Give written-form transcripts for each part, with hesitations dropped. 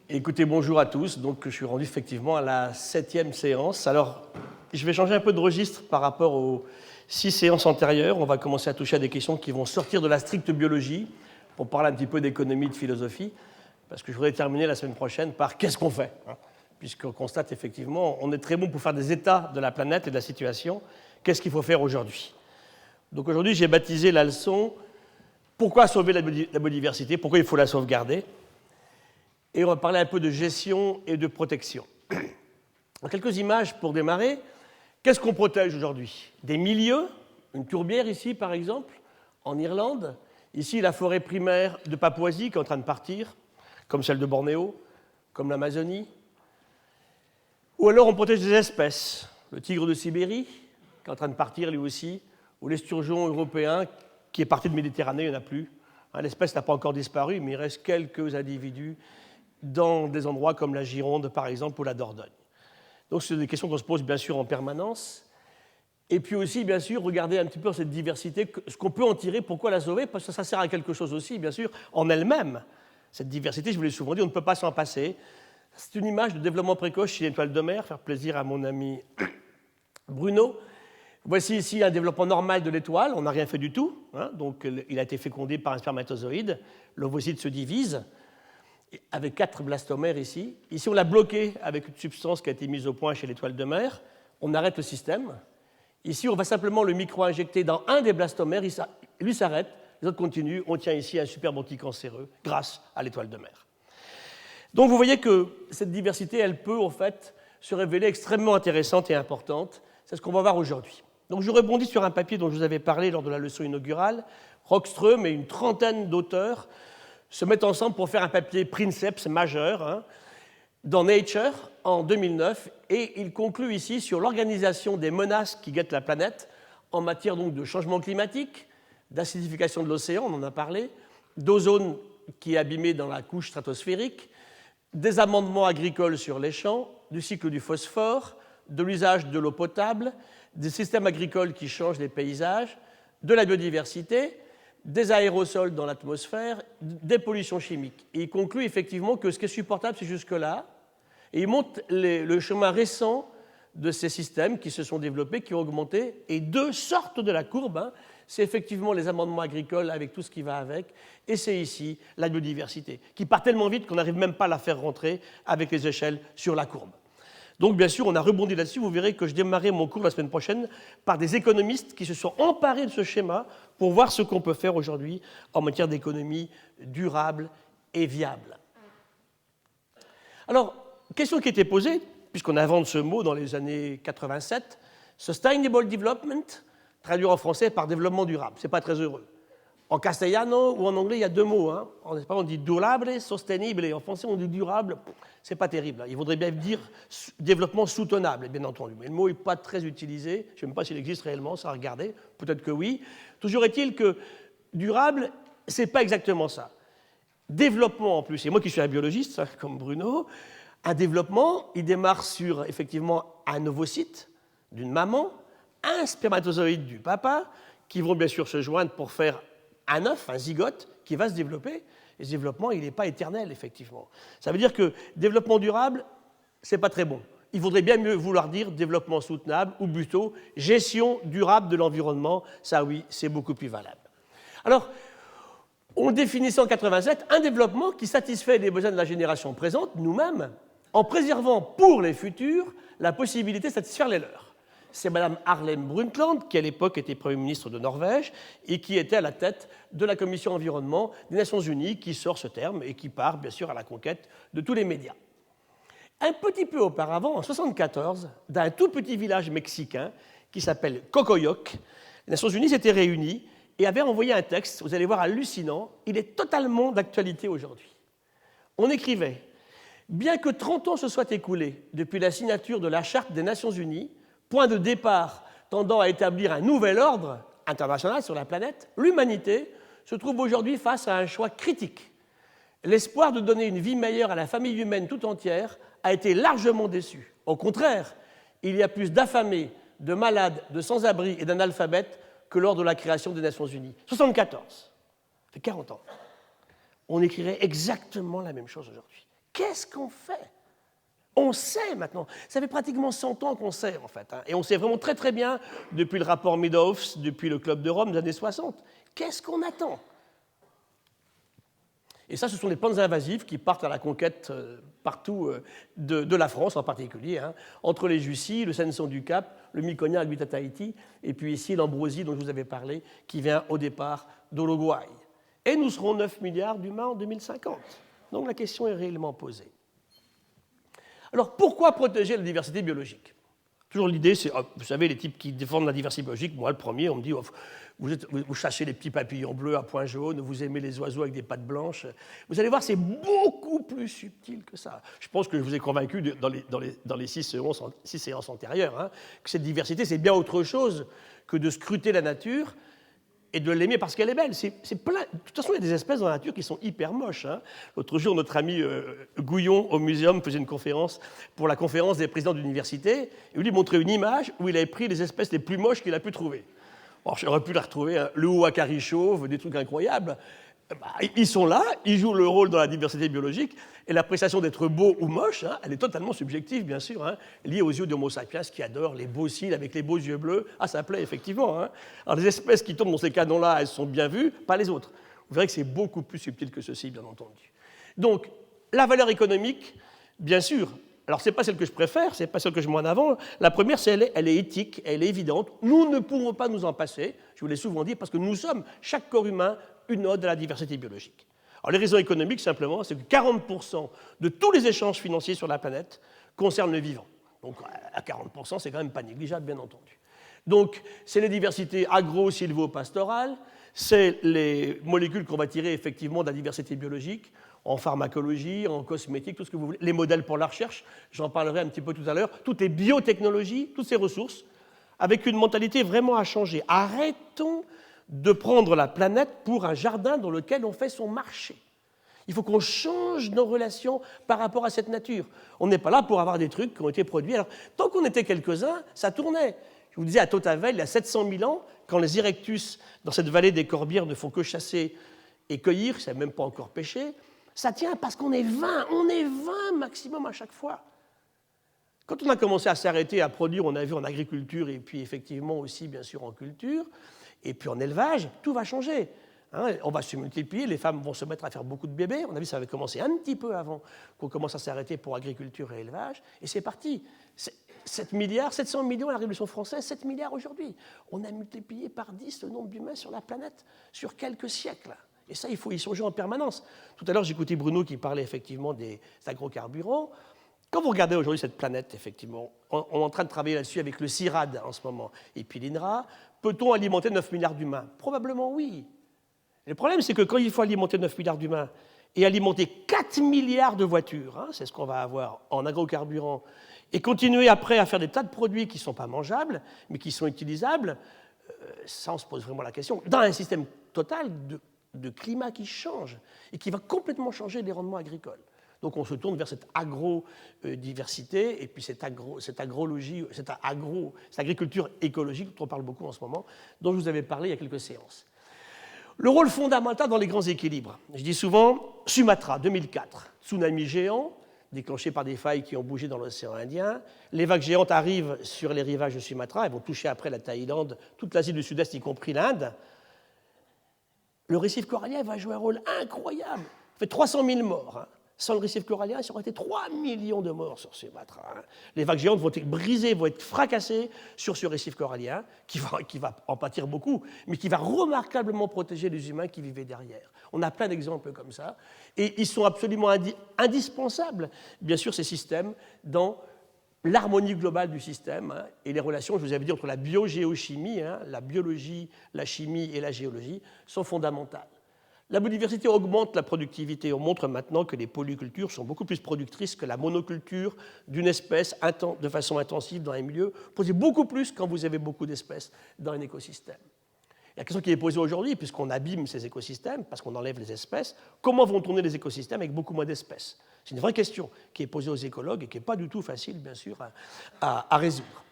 Écoutez, bonjour à tous. Donc, je suis rendu effectivement à la 7e séance. Alors, je vais changer un peu de registre par rapport aux 6 séances antérieures. On va commencer à toucher à des questions qui vont sortir de la stricte biologie pour parler un petit peu d'économie, de philosophie, parce que je voudrais terminer la semaine prochaine par qu'est-ce qu'on fait, puisqu'on constate effectivement, on est très bon pour faire des états de la planète et de la situation. Qu'est-ce qu'il faut faire aujourd'hui? Donc aujourd'hui, j'ai baptisé la leçon « Pourquoi sauver la biodiversité? Pourquoi il faut la sauvegarder ?» Et on va parler un peu de gestion et de protection. Quelques images pour démarrer. Qu'est-ce qu'on protège aujourd'hui? Des milieux, une tourbière ici par exemple, en Irlande. Ici, la forêt primaire de Papouasie qui est en train de partir, comme celle de Bornéo, comme l'Amazonie. Ou alors on protège des espèces. Le tigre de Sibérie, qui est en train de partir lui aussi, ou l'esturgeon européen qui est parti de Méditerranée, il n'y en a plus. L'espèce n'a pas encore disparu, mais il reste quelques individus dans des endroits comme la Gironde, par exemple, ou la Dordogne. Donc, c'est des questions qu'on se pose, bien sûr, en permanence. Et puis aussi, bien sûr, regarder un petit peu cette diversité, ce qu'on peut en tirer, pourquoi la sauver, parce que ça sert à quelque chose aussi, bien sûr, en elle-même. Cette diversité, je vous l'ai souvent dit, on ne peut pas s'en passer. C'est une image de développement précoce chez l'étoile de mer, faire plaisir à mon ami Bruno. Voici ici un développement normal de l'étoile, on n'a rien fait du tout. Donc, il a été fécondé par un spermatozoïde, l'ovocyte se divise, avec 4 blastomères ici. Ici, on l'a bloqué avec une substance qui a été mise au point chez l'étoile de mer. On arrête le système. Ici, on va simplement le micro-injecter dans un des blastomères. Lui s'arrête, les autres continuent. On tient ici un superbe anticancéreux grâce à l'étoile de mer. Donc, vous voyez que cette diversité, elle peut, en fait, se révéler extrêmement intéressante et importante. C'est ce qu'on va voir aujourd'hui. Donc, je rebondis sur un papier dont je vous avais parlé lors de la leçon inaugurale. Rockström et une trentaine d'auteurs se mettent ensemble pour faire un papier princeps majeur dans Nature en 2009, et il conclut ici sur l'organisation des menaces qui guettent la planète en matière donc de changement climatique, d'acidification de l'océan, on en a parlé, d'ozone qui est abîmé dans la couche stratosphérique, des amendements agricoles sur les champs, du cycle du phosphore, de l'usage de l'eau potable, des systèmes agricoles qui changent les paysages, de la biodiversité, des aérosols dans l'atmosphère, des pollutions chimiques. Et il conclut effectivement que ce qui est supportable, c'est jusque-là. Et il montre le chemin récent de ces systèmes qui se sont développés, qui ont augmenté. Et deux sortent de la courbe. C'est effectivement les amendements agricoles avec tout ce qui va avec. Et c'est ici la biodiversité, qui part tellement vite qu'on n'arrive même pas à la faire rentrer avec les échelles sur la courbe. Donc, bien sûr, on a rebondi là-dessus. Vous verrez que je démarrais mon cours la semaine prochaine par des économistes qui se sont emparés de ce schéma pour voir ce qu'on peut faire aujourd'hui en matière d'économie durable et viable. Alors, question qui était posée, puisqu'on invente ce mot dans les années 87, Sustainable Development, traduit en français par développement durable. Ce n'est pas très heureux. En castellano ou en anglais, il y a deux mots. En espagnol, on dit durable, sostenible. En français, on dit durable. C'est pas terrible. Il faudrait bien dire développement soutenable, bien entendu. Mais le mot n'est pas très utilisé. Je ne sais même pas s'il existe réellement, ça à regarder. Peut-être que oui. Toujours est-il que durable, ce n'est pas exactement ça. Développement, en plus, et moi qui suis un biologiste, comme Bruno, un développement, il démarre sur, effectivement, un ovocyte d'une maman, un spermatozoïde du papa, qui vont bien sûr se joindre pour faire un œuf, un zygote, qui va se développer. Et ce développement, il n'est pas éternel, effectivement. Ça veut dire que développement durable, ce n'est pas très bon. Il faudrait bien mieux vouloir dire développement soutenable, ou plutôt gestion durable de l'environnement. Ça, oui, c'est beaucoup plus valable. Alors, on définissait en 87 un développement qui satisfait les besoins de la génération présente, nous-mêmes, en préservant pour les futurs la possibilité de satisfaire les leurs. C'est Mme Harlem Brundtland, qui à l'époque était Premier ministre de Norvège et qui était à la tête de la Commission environnement des Nations Unies, qui sort ce terme et qui part, bien sûr, à la conquête de tous les médias. Un petit peu auparavant, en 1974, dans un tout petit village mexicain qui s'appelle Cocoyoc, les Nations Unies s'étaient réunies et avaient envoyé un texte, vous allez voir, hallucinant. Il est totalement d'actualité aujourd'hui. On écrivait « Bien que 30 ans se soient écoulés depuis la signature de la Charte des Nations Unies, point de départ tendant à établir un nouvel ordre international sur la planète, l'humanité se trouve aujourd'hui face à un choix critique. L'espoir de donner une vie meilleure à la famille humaine tout entière a été largement déçu. Au contraire, il y a plus d'affamés, de malades, de sans-abri et d'analphabètes que lors de la création des Nations Unies. 74, ça fait 40 ans. On écrirait exactement la même chose aujourd'hui. Qu'est-ce qu'on fait? On sait maintenant. Ça fait pratiquement 100 ans qu'on sait, en fait. Et on sait vraiment très très bien, depuis le rapport Meadows, depuis le Club de Rome des années 60. Qu'est-ce qu'on attend? Et ça, ce sont des plantes invasives qui partent à la conquête partout de la France en particulier, entre les Jussies, le Sainson du Cap, le Myconia Aguita Tahiti, et puis ici l'ambroisie dont je vous avais parlé, qui vient au départ d'Uruguay. Et nous serons 9 milliards d'humains en 2050. Donc la question est réellement posée. Alors, pourquoi protéger la diversité biologique? Toujours l'idée, c'est, vous savez, les types qui défendent la diversité biologique, moi le premier, on me dit, vous chassez les petits papillons bleus à points jaunes, vous aimez les oiseaux avec des pattes blanches. Vous allez voir, c'est beaucoup plus subtil que ça. Je pense que je vous ai convaincu dans les 6 séances antérieures, que cette diversité, c'est bien autre chose que de scruter la nature et de l'aimer parce qu'elle est belle. C'est plein. De toute façon, il y a des espèces dans la nature qui sont hyper moches. L'autre jour, notre ami Gouillon, au muséum, faisait une conférence pour la conférence des présidents d'université, et il lui montrait une image où il avait pris les espèces les plus moches qu'il a pu trouver. Alors, j'aurais pu la retrouver, le ouakari chauve, des trucs incroyables. Ils sont là, ils jouent le rôle dans la diversité biologique, et l'appréciation d'être beau ou moche, elle est totalement subjective, bien sûr, liée aux yeux d'Homo sapiens qui adore les beaux cils avec les beaux yeux bleus. Ça plaît, effectivement. Alors, les espèces qui tombent dans ces canons-là, elles sont bien vues, pas les autres. Vous verrez que c'est beaucoup plus subtil que ceci, bien entendu. Donc, la valeur économique, bien sûr, alors ce n'est pas celle que je préfère, ce n'est pas celle que je mets en avant. La première, elle est éthique, elle est évidente. Nous ne pouvons pas nous en passer, je vous l'ai souvent dit, parce que nous sommes, chaque corps humain, une ode à la diversité biologique. Alors, les raisons économiques, simplement, c'est que 40% de tous les échanges financiers sur la planète concernent le vivant. Donc, à 40%, c'est quand même pas négligeable, bien entendu. Donc, c'est les diversités agro-silvo-pastorales, c'est les molécules qu'on va tirer effectivement de la diversité biologique, en pharmacologie, en cosmétique, tout ce que vous voulez, les modèles pour la recherche, j'en parlerai un petit peu tout à l'heure, toutes les biotechnologies, toutes ces ressources, avec une mentalité vraiment à changer. Arrêtons de prendre la planète pour un jardin dans lequel on fait son marché. Il faut qu'on change nos relations par rapport à cette nature. On n'est pas là pour avoir des trucs qui ont été produits. Alors, tant qu'on était quelques-uns, ça tournait. Je vous disais, à Tautavel, il y a 700 000 ans, quand les Erectus, dans cette vallée des Corbières, ne font que chasser et cueillir, ça n'est même pas encore pêché, ça tient parce qu'on est 20, on est 20 maximum à chaque fois. Quand on a commencé à s'arrêter à produire, on a vu en agriculture et puis effectivement aussi, bien sûr, en culture, et puis en élevage, tout va changer. On va se multiplier, les femmes vont se mettre à faire beaucoup de bébés. On a vu que ça avait commencé un petit peu avant qu'on commence à s'arrêter pour agriculture et élevage, et c'est parti. 7 milliards, 700 millions à la Révolution française, 7 milliards aujourd'hui. On a multiplié par 10 le nombre d'humains sur la planète sur quelques siècles. Et ça, il faut y songer en permanence. Tout à l'heure, j'écoutais Bruno qui parlait effectivement des agrocarburants. Quand vous regardez aujourd'hui cette planète, effectivement, on est en train de travailler là-dessus avec le CIRAD en ce moment, et puis l'INRA, peut-on alimenter 9 milliards d'humains? Probablement oui. Le problème, c'est que quand il faut alimenter 9 milliards d'humains et alimenter 4 milliards de voitures, c'est ce qu'on va avoir en agrocarburants, et continuer après à faire des tas de produits qui ne sont pas mangeables, mais qui sont utilisables, ça, on se pose vraiment la question. Dans un système total de climat qui change et qui va complètement changer les rendements agricoles. Donc on se tourne vers cette agro-diversité et puis cette agriculture écologique dont on parle beaucoup en ce moment, dont je vous avais parlé il y a quelques séances. Le rôle fondamental dans les grands équilibres. Je dis souvent, Sumatra, 2004, tsunami géant, déclenché par des failles qui ont bougé dans l'océan Indien. Les vagues géantes arrivent sur les rivages de Sumatra, elles vont toucher après la Thaïlande, toute l'Asie du Sud-Est, y compris l'Inde. Le récif corallien va jouer un rôle incroyable. Ça fait 300 000 morts. Sans le récif corallien, ça aurait été 3 millions de morts sur Sumatra. Les vagues géantes vont être brisées, vont être fracassées sur ce récif corallien, qui va en pâtir beaucoup, mais qui va remarquablement protéger les humains qui vivaient derrière. On a plein d'exemples comme ça, et ils sont absolument indispensables, bien sûr, ces systèmes, dans l'harmonie globale du système et les relations, je vous avais dit, entre la biogéochimie, la biologie, la chimie et la géologie, sont fondamentales. La biodiversité augmente la productivité. On montre maintenant que les polycultures sont beaucoup plus productrices que la monoculture d'une espèce de façon intensive dans un milieu. Vous posez beaucoup plus quand vous avez beaucoup d'espèces dans un écosystème. La question qui est posée aujourd'hui, puisqu'on abîme ces écosystèmes, parce qu'on enlève les espèces, comment vont tourner les écosystèmes avec beaucoup moins d'espèces? C'est une vraie question qui est posée aux écologues et qui n'est pas du tout facile, bien sûr, à résoudre.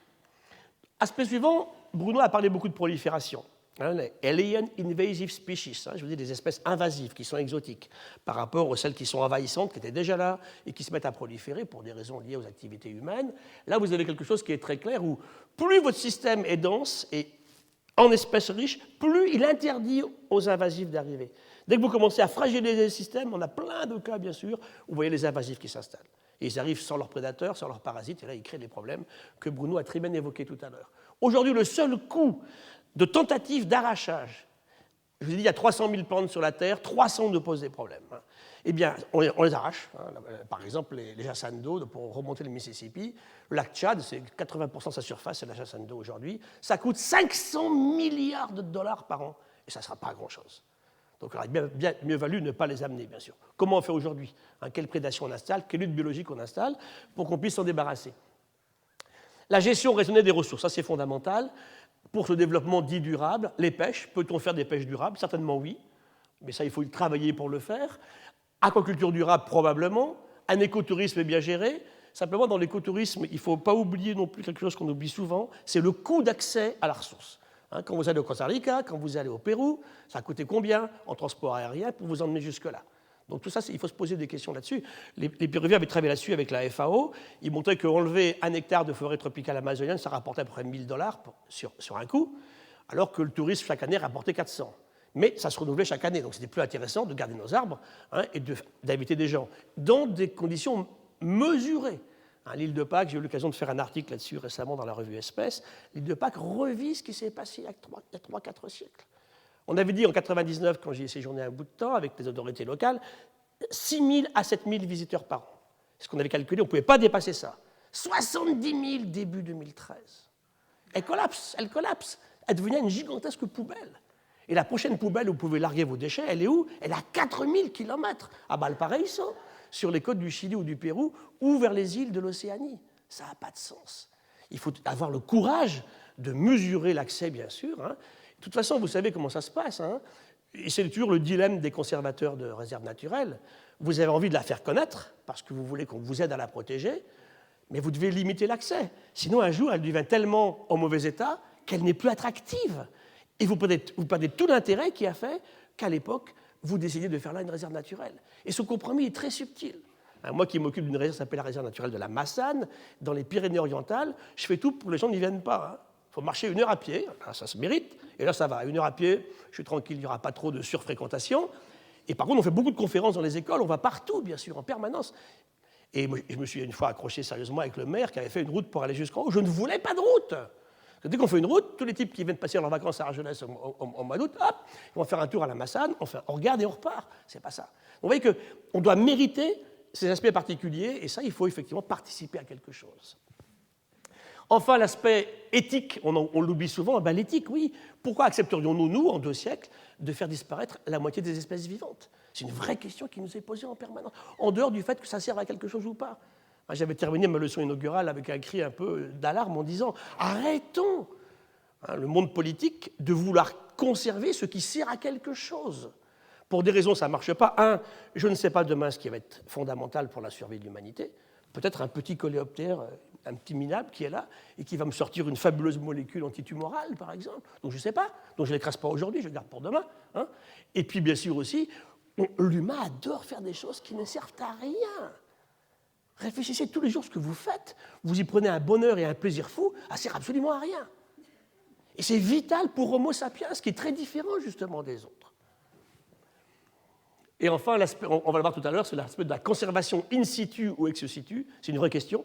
Aspect suivant, Bruno a parlé beaucoup de prolifération. Les Alien Invasive Species, je vous dis des espèces invasives qui sont exotiques par rapport aux celles qui sont envahissantes, qui étaient déjà là et qui se mettent à proliférer pour des raisons liées aux activités humaines. Là, vous avez quelque chose qui est très clair où plus votre système est dense et en espèces riches, plus il interdit aux invasifs d'arriver. Dès que vous commencez à fragiliser le système, on a plein de cas, bien sûr, où vous voyez les invasifs qui s'installent. Et ils arrivent sans leurs prédateurs, sans leurs parasites, et là, ils créent des problèmes que Bruno a très bien évoqués tout à l'heure. Aujourd'hui, le seul coût de tentative d'arrachage, je vous ai dit, il y a 300 000 plantes sur la Terre, 300 nous posent des problèmes. Eh bien, on les arrache. Par exemple, les jassans d'eau, pour remonter le Mississippi, le lac Tchad, c'est 80% de sa surface, c'est la jassanne d'eau aujourd'hui. Ça coûte 500 milliards de dollars par an, et ça ne sera pas grand-chose. Donc, il aurait bien mieux valu ne pas les amener, bien sûr. Comment on fait aujourd'hui? Quelle prédation on installe? Quelle lutte biologique on installe pour qu'on puisse s'en débarrasser? La gestion raisonnée des ressources, ça c'est fondamental. Pour ce développement dit durable, les pêches, peut-on faire des pêches durables? Certainement oui, mais ça il faut travailler pour le faire. Aquaculture durable, probablement. Un écotourisme bien géré. Simplement, dans l'écotourisme, il ne faut pas oublier non plus quelque chose qu'on oublie souvent, c'est le coût d'accès à la ressource. Quand vous allez au Costa Rica, quand vous allez au Pérou, ça a coûté combien en transport aérien pour vous emmener jusque-là? Donc tout ça, il faut se poser des questions là-dessus. Les Péruviens avaient travaillé là-dessus avec la FAO. Ils montraient qu'enlever 1 hectare de forêt tropicale amazonienne, ça rapportait à peu près 1 000 $ sur un coup, alors que le tourisme, chaque année, rapportait 400. Mais ça se renouvelait chaque année, donc c'était plus intéressant de garder nos arbres et d'inviter des gens dans des conditions mesurées. L'île de Pâques, j'ai eu l'occasion de faire un article là-dessus récemment dans la revue Espèces. L'île de Pâques revit ce qui s'est passé il y a 3-4 siècles. On avait dit en 1999, quand j'y ai séjourné un bout de temps avec les autorités locales, 6 000 à 7 000 visiteurs par an. Ce qu'on avait calculé, on ne pouvait pas dépasser ça. 70 000 début 2013. Elle collapse. Elle devenait une gigantesque poubelle. Et la prochaine poubelle où vous pouvez larguer vos déchets, elle est où? Elle est à 4000 km, à Valparaiso, sur les côtes du Chili ou du Pérou, ou vers les îles de l'Océanie. Ça n'a pas de sens. Il faut avoir le courage de mesurer l'accès, bien sûr. De toute façon, vous savez comment ça se passe. Et c'est toujours le dilemme des conservateurs de réserves naturelles. Vous avez envie de la faire connaître, parce que vous voulez qu'on vous aide à la protéger, mais vous devez limiter l'accès. Sinon, un jour, elle devient tellement en mauvais état qu'elle n'est plus attractive. Et vous perdez tout l'intérêt qui a fait qu'à l'époque, vous décidiez de faire là une réserve naturelle. Et ce compromis est très subtil. Moi qui m'occupe d'une réserve qui s'appelle la réserve naturelle de la Massane, dans les Pyrénées-Orientales, je fais tout pour que les gens n'y viennent pas. Il faut marcher 1 heure à pied, là, ça se mérite, et là ça va, 1 heure à pied, je suis tranquille, il n'y aura pas trop de surfréquentation. Et par contre, on fait beaucoup de conférences dans les écoles, on va partout, bien sûr, en permanence. Et je me suis une fois accroché sérieusement avec le maire qui avait fait une route pour aller jusqu'en haut. Je ne voulais pas de route. Dès qu'on fait une route, tous les types qui viennent passer leurs vacances à Argelès au mois d'août, hop, ils vont faire un tour à la Massane, on regarde et on repart. C'est pas ça. Vous voyez qu'on doit mériter ces aspects particuliers, et ça, il faut effectivement participer à quelque chose. Enfin, l'aspect éthique, on l'oublie souvent, l'éthique, oui. Pourquoi accepterions-nous, nous, en 2 siècles, de faire disparaître la moitié des espèces vivantes? C'est une vraie question qui nous est posée en permanence, en dehors du fait que ça serve à quelque chose ou pas. J'avais terminé ma leçon inaugurale avec un cri un peu d'alarme en disant « Arrêtons le monde politique de vouloir conserver ce qui sert à quelque chose. » Pour des raisons, ça ne marche pas. Je ne sais pas demain ce qui va être fondamental pour la survie de l'humanité. Peut-être un petit coléoptère, un petit minable qui est là et qui va me sortir une fabuleuse molécule antitumorale, par exemple. Donc je ne sais pas. Donc je ne l'écrase pas aujourd'hui, je le garde pour demain. Et puis bien sûr aussi, l'humain adore faire des choses qui ne servent à rien. Réfléchissez tous les jours ce que vous faites. Vous y prenez un bonheur et un plaisir fou, ça ne sert absolument à rien. Et c'est vital pour Homo sapiens, qui est très différent justement des autres. Et enfin, on va le voir tout à l'heure, c'est l'aspect de la conservation in situ ou ex situ. C'est une vraie question.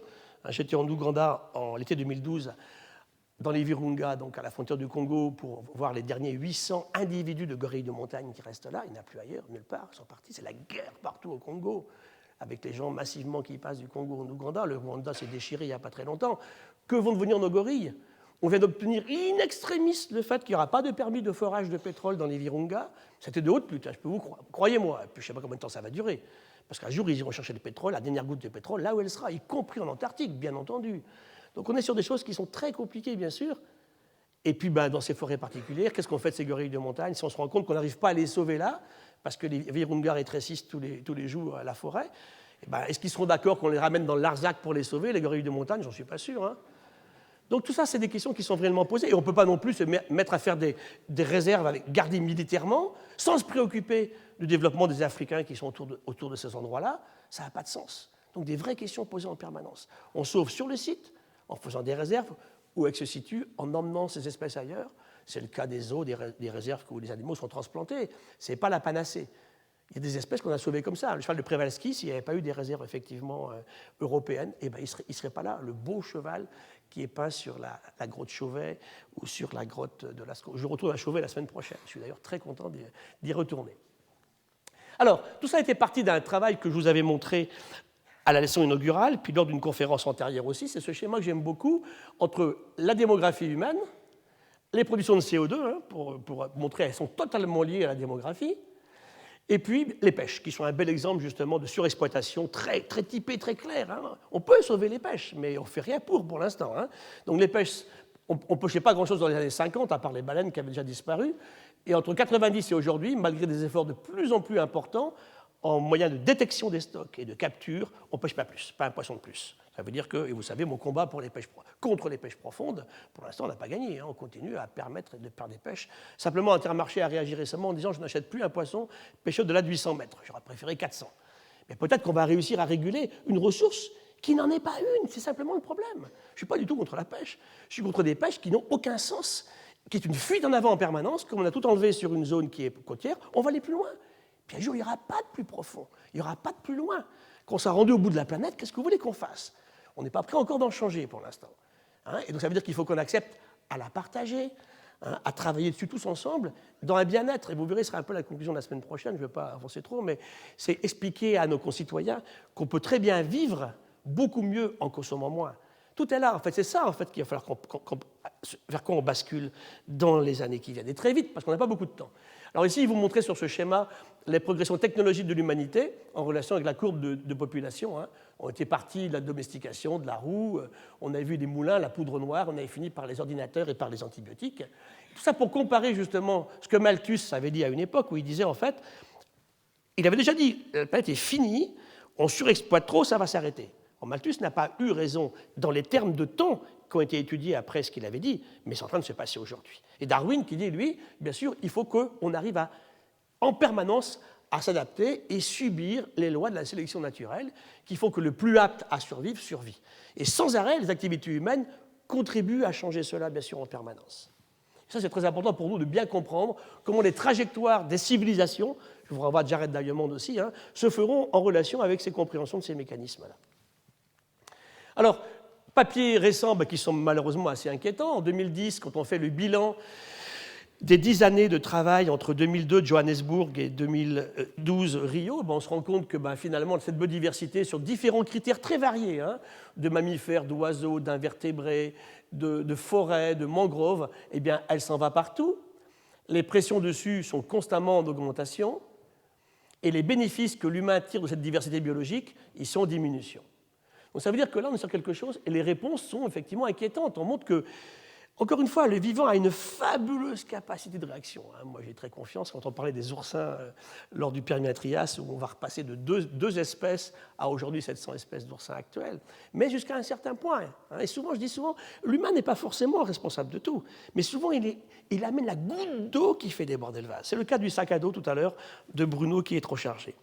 J'étais en Ouganda en l'été 2012, dans les Virunga, donc à la frontière du Congo, pour voir les derniers 800 individus de gorilles de montagne qui restent là. Il n'y en a plus ailleurs, nulle part. Ils sont partis. C'est la guerre partout au Congo, avec les gens massivement qui passent du Congo en Ouganda. Le Rwanda s'est déchiré il n'y a pas très longtemps. Que vont devenir nos gorilles? On vient d'obtenir in extremis le fait qu'il n'y aura pas de permis de forage de pétrole dans les Virunga. C'était de haute lutte, je peux vous croire. Croyez-moi, je ne sais pas combien de temps ça va durer. Parce qu'un jour, ils iront chercher le pétrole, la dernière goutte de pétrole, là où elle sera, y compris en Antarctique, bien entendu. Donc on est sur des choses qui sont très compliquées, bien sûr. Et puis, dans ces forêts particulières, qu'est-ce qu'on fait de ces gorilles de montagne si on se rend compte qu'on n'arrive pas à les sauver là, parce que les Virunga rétrécissent tous les jours la forêt? Est-ce qu'ils seront d'accord qu'on les ramène dans le Larzac pour les sauver, les gorilles de montagne? J'en suis pas sûr. Donc tout ça, c'est des questions qui sont réellement posées. Et on ne peut pas non plus se mettre à faire des réserves gardées militairement sans se préoccuper du développement des Africains qui sont autour de ces endroits-là. Ça n'a pas de sens. Donc des vraies questions posées en permanence. On sauve sur le site en faisant des réserves où elles se situent, en emmenant ces espèces ailleurs. C'est le cas des zoos, des réserves où les animaux sont transplantés. Ce n'est pas la panacée. Il y a des espèces qu'on a sauvées comme ça. Le cheval de Przewalski, s'il n'y avait pas eu des réserves effectivement européennes, eh ben, il ne serait pas là. Le beau cheval qui est peint sur la grotte Chauvet ou sur la grotte de Lascaux. Je retourne à Chauvet la semaine prochaine. Je suis d'ailleurs très content d'y retourner. Alors, tout ça était parti d'un travail que je vous avais montré à la leçon inaugurale, puis lors d'une conférence antérieure aussi. C'est ce schéma que j'aime beaucoup entre la démographie humaine, les productions de CO2, hein, pour montrer qu'elles sont totalement liées à la démographie, et puis les pêches, qui sont un bel exemple justement de surexploitation très, très typé, très clair. Hein. On peut sauver les pêches, mais on ne fait rien pour l'instant. Hein. Donc les pêches, on ne pêchait pas grand-chose dans les années 50, à part les baleines qui avaient déjà disparu. Et entre 90 et aujourd'hui, malgré des efforts de plus en plus importants, en moyen de détection des stocks et de capture, on ne pêche pas plus, pas un poisson de plus. Ça veut dire que, et vous savez, mon combat contre les pêches profondes, pour l'instant, on n'a pas gagné. Hein. On continue à permettre de faire des pêches. Simplement, Intermarché a réagi récemment en disant « je n'achète plus un poisson pêché au-delà de 800 mètres. J'aurais préféré 400. » Mais peut-être qu'on va réussir à réguler une ressource qui n'en est pas une. C'est simplement le problème. Je ne suis pas du tout contre la pêche. Je suis contre des pêches qui n'ont aucun sens, qui est une fuite en avant en permanence. Comme on a tout enlevé sur une zone qui est côtière, on va aller plus loin. Puis un jour, il n'y aura pas de plus profond. Il n'y aura pas de plus loin. Quand on sera rendu au bout de la planète, qu'est-ce que vous voulez qu'on fasse? On n'est pas prêt encore d'en changer pour l'instant. Hein, et donc ça veut dire qu'il faut qu'on accepte à la partager, hein, à travailler dessus tous ensemble, dans un bien-être. Et vous verrez, ce sera un peu la conclusion de la semaine prochaine, je ne vais pas avancer trop, mais c'est expliquer à nos concitoyens qu'on peut très bien vivre beaucoup mieux en consommant moins. Tout est là, en fait. C'est ça, en fait, qu'il va falloir vers quoi on bascule dans les années qui viennent. Et très vite, parce qu'on n'a pas beaucoup de temps. Alors ici, il vous montrer sur ce schéma les progressions technologiques de l'humanité en relation avec la courbe de population. Hein. On était parti de la domestication, de la roue, on avait vu des moulins, la poudre noire, on avait fini par les ordinateurs et par les antibiotiques. Tout ça pour comparer justement ce que Malthus avait dit à une époque où il disait en fait, il avait déjà dit, la planète est finie, on surexploite trop, ça va s'arrêter. Malthus n'a pas eu raison dans les termes de temps qui ont été étudiés après ce qu'il avait dit, mais c'est en train de se passer aujourd'hui. Et Darwin qui dit, lui, bien sûr, il faut qu'on arrive en permanence à s'adapter et subir les lois de la sélection naturelle, qu'il faut que le plus apte à survivre survit. Et sans arrêt, les activités humaines contribuent à changer cela, bien sûr, en permanence. Et ça, c'est très important pour nous de bien comprendre comment les trajectoires des civilisations, je vous renvoie à Jared Diamond aussi, hein, se feront en relation avec ces compréhensions de ces mécanismes-là. Alors, papiers récents qui sont malheureusement assez inquiétants. En 2010, quand on fait le bilan des 10 années de travail entre 2002 Johannesburg et 2012 Rio, on se rend compte que finalement, cette biodiversité sur différents critères très variés, hein, de mammifères, d'oiseaux, d'invertébrés, de forêts, de mangroves, eh bien, elle s'en va partout. Les pressions dessus sont constamment en augmentation et les bénéfices que l'humain tire de cette diversité biologique, ils sont en diminution. Donc ça veut dire que là, on est sur quelque chose, et les réponses sont effectivement inquiétantes. On montre que, encore une fois, le vivant a une fabuleuse capacité de réaction. Moi, j'ai très confiance quand on parlait des oursins lors du Permien-Trias, où on va repasser de deux espèces à aujourd'hui 700 espèces d'oursins actuels, mais jusqu'à un certain point. Et souvent, je dis souvent, l'humain n'est pas forcément responsable de tout, mais souvent, il amène la goutte d'eau qui fait déborder le vase. C'est le cas du sac à dos tout à l'heure de Bruno qui est trop chargé.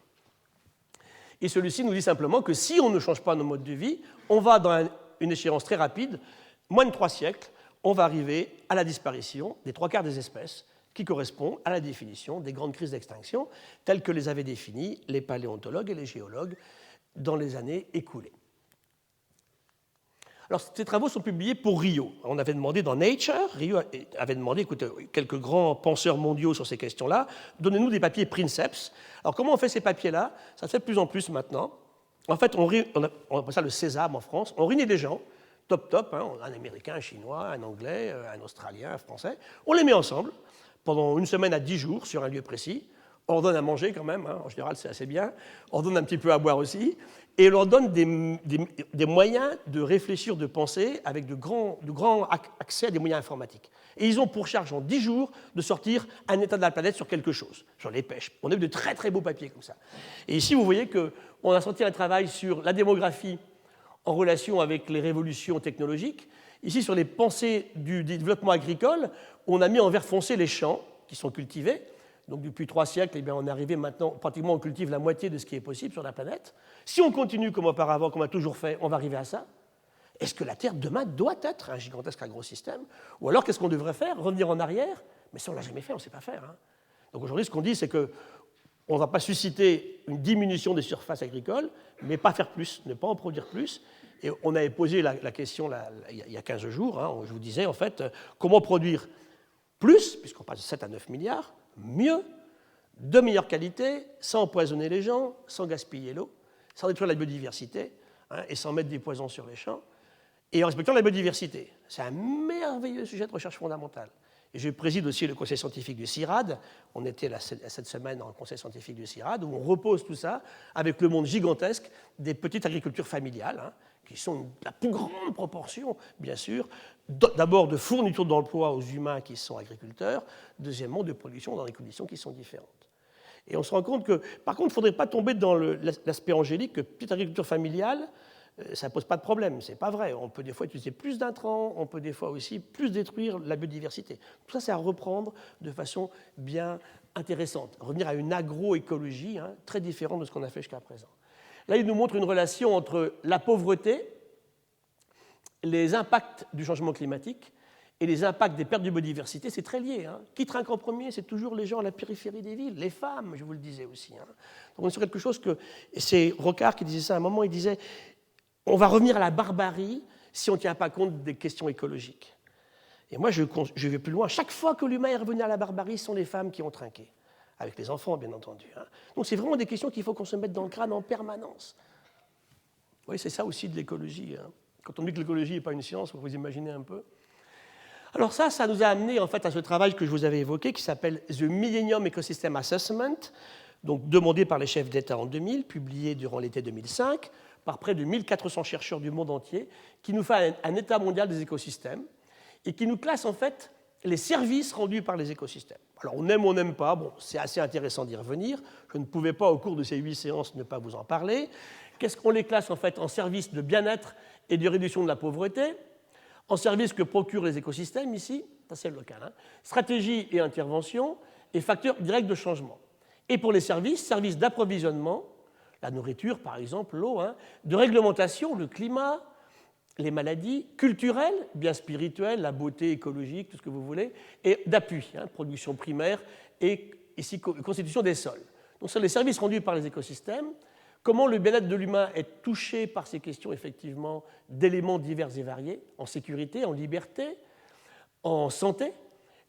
Et celui-ci nous dit simplement que si on ne change pas nos modes de vie, on va dans une échéance très rapide, moins de 3 siècles, on va arriver à la disparition des 3/4 des espèces qui correspond à la définition des grandes crises d'extinction telles que les avaient définies les paléontologues et les géologues dans les années écoulées. Alors, ces travaux sont publiés pour Rio. On avait demandé dans Nature, Rio avait demandé, écoutez, quelques grands penseurs mondiaux sur ces questions-là, donnez-nous des papiers Princeps. Alors, comment on fait ces papiers-là? Ça se fait de plus en plus maintenant. En fait, on appelle ça le sésame en France. On réunit des gens, top, hein, un Américain, un Chinois, un Anglais, un Australien, un Français. On les met ensemble pendant une semaine à 10 jours sur un lieu précis. On leur donne à manger quand même, hein, en général c'est assez bien. On leur donne un petit peu à boire aussi. Et on leur donne des moyens de réfléchir, de penser, avec de grands accès à des moyens informatiques. Et ils ont pour charge en 10 jours de sortir un état de la planète sur quelque chose, sur les pêches. On a eu de très très beaux papiers comme ça. Et ici vous voyez qu'on a sorti un travail sur la démographie en relation avec les révolutions technologiques. Ici, sur les pensées du développement agricole, on a mis en vert foncé les champs qui sont cultivés. Donc depuis 3 siècles, eh bien, on est arrivé maintenant, pratiquement on cultive la moitié de ce qui est possible sur la planète. Si on continue comme auparavant, comme on a toujours fait, on va arriver à ça. Est-ce que la Terre demain doit être un gigantesque agrosystème? Ou alors qu'est-ce qu'on devrait faire? Revenir en arrière? Mais ça, on ne l'a jamais fait, on ne sait pas faire. Hein. Donc aujourd'hui, ce qu'on dit, c'est qu'on ne va pas susciter une diminution des surfaces agricoles, mais pas faire plus, ne pas en produire plus. Et on avait posé la question il y a 15 jours, hein, où je vous disais, en fait, comment produire plus, puisqu'on passe de 7 à 9 milliards, mieux, de meilleure qualité, sans empoisonner les gens, sans gaspiller l'eau, sans détruire la biodiversité, hein, et sans mettre des poisons sur les champs, et en respectant la biodiversité. C'est un merveilleux sujet de recherche fondamentale. Et je préside aussi le conseil scientifique du CIRAD. On était là, cette semaine dans le conseil scientifique du CIRAD, où on repose tout ça avec le monde gigantesque des petites agricultures familiales, hein, qui sont la plus grande proportion, bien sûr, d'abord de fourniture d'emploi aux humains qui sont agriculteurs, deuxièmement de production dans des conditions qui sont différentes. Et on se rend compte que, par contre, il ne faudrait pas tomber dans l'aspect angélique que petite agriculture familiale, ça ne pose pas de problème. Ce n'est pas vrai. On peut des fois utiliser plus d'intrants, on peut des fois aussi plus détruire la biodiversité. Tout ça, c'est à reprendre de façon bien intéressante. Revenir à une agroécologie, hein, très différente de ce qu'on a fait jusqu'à présent. Là, il nous montre une relation entre la pauvreté, les impacts du changement climatique et les impacts des pertes de biodiversité. C'est très lié. Hein. Qui trinque en premier? C'est toujours les gens à la périphérie des villes, les femmes, je vous le disais aussi. Hein. Donc on est sur quelque chose que... Et c'est Rocard qui disait ça à un moment, il disait... On va revenir à la barbarie si on ne tient pas compte des questions écologiques. Et moi, je vais plus loin. Chaque fois que l'humain est revenu à la barbarie, ce sont les femmes qui ont trinqué, avec les enfants, bien entendu. Hein. Donc c'est vraiment des questions qu'il faut qu'on se mette dans le crâne en permanence. Oui, c'est ça aussi de l'écologie. Hein. Quand on dit que l'écologie n'est pas une science, vous imaginez un peu. Alors ça nous a amené en fait à ce travail que je vous avais évoqué, qui s'appelle The Millennium Ecosystem Assessment, donc demandé par les chefs d'État en 2000, publié durant l'été 2005, par près de 1400 chercheurs du monde entier, qui nous fait un état mondial des écosystèmes et qui nous classe en fait les services rendus par les écosystèmes. Alors on aime ou on n'aime pas, bon, c'est assez intéressant d'y revenir, je ne pouvais pas au cours de ces 8 séances ne pas vous en parler. Qu'est-ce qu'on les classe en fait en services de bien-être et de réduction de la pauvreté, en services que procurent les écosystèmes ici, ça c'est le local, hein, stratégie et intervention et facteurs directs de changement. Et pour les services d'approvisionnement, la nourriture, par exemple, l'eau, hein, de réglementation, le climat, les maladies, culturelles, bien spirituelles, la beauté écologique, tout ce que vous voulez, et d'appui, hein, production primaire et ici constitution des sols. Donc, ce sont les services rendus par les écosystèmes, comment le bien-être de l'humain est touché par ces questions, effectivement, d'éléments divers et variés, en sécurité, en liberté, en santé,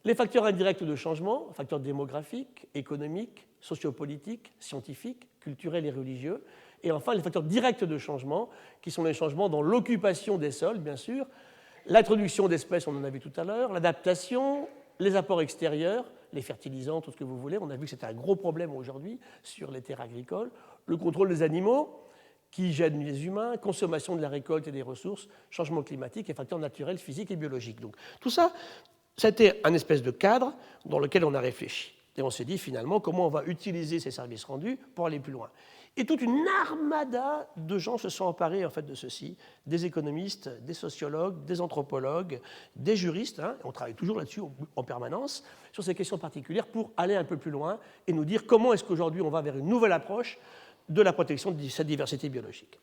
les facteurs indirects de changement, facteurs démographiques, économiques, sociopolitiques, scientifiques, culturels et religieux, et enfin les facteurs directs de changement, qui sont les changements dans l'occupation des sols, bien sûr, l'introduction d'espèces, on en a vu tout à l'heure, l'adaptation, les apports extérieurs, les fertilisants, tout ce que vous voulez, on a vu que c'était un gros problème aujourd'hui sur les terres agricoles, le contrôle des animaux, qui gênent les humains, consommation de la récolte et des ressources, changement climatique et facteurs naturels, physiques et biologiques. Donc tout ça, c'était un espèce de cadre dans lequel on a réfléchi. Et on s'est dit finalement comment on va utiliser ces services rendus pour aller plus loin. Et toute une armada de gens se sont emparés en fait, de ceci, des économistes, des sociologues, des anthropologues, des juristes. Hein, on travaille toujours là-dessus en permanence, sur ces questions particulières pour aller un peu plus loin et nous dire comment est-ce qu'aujourd'hui on va vers une nouvelle approche de la protection de cette diversité biologique.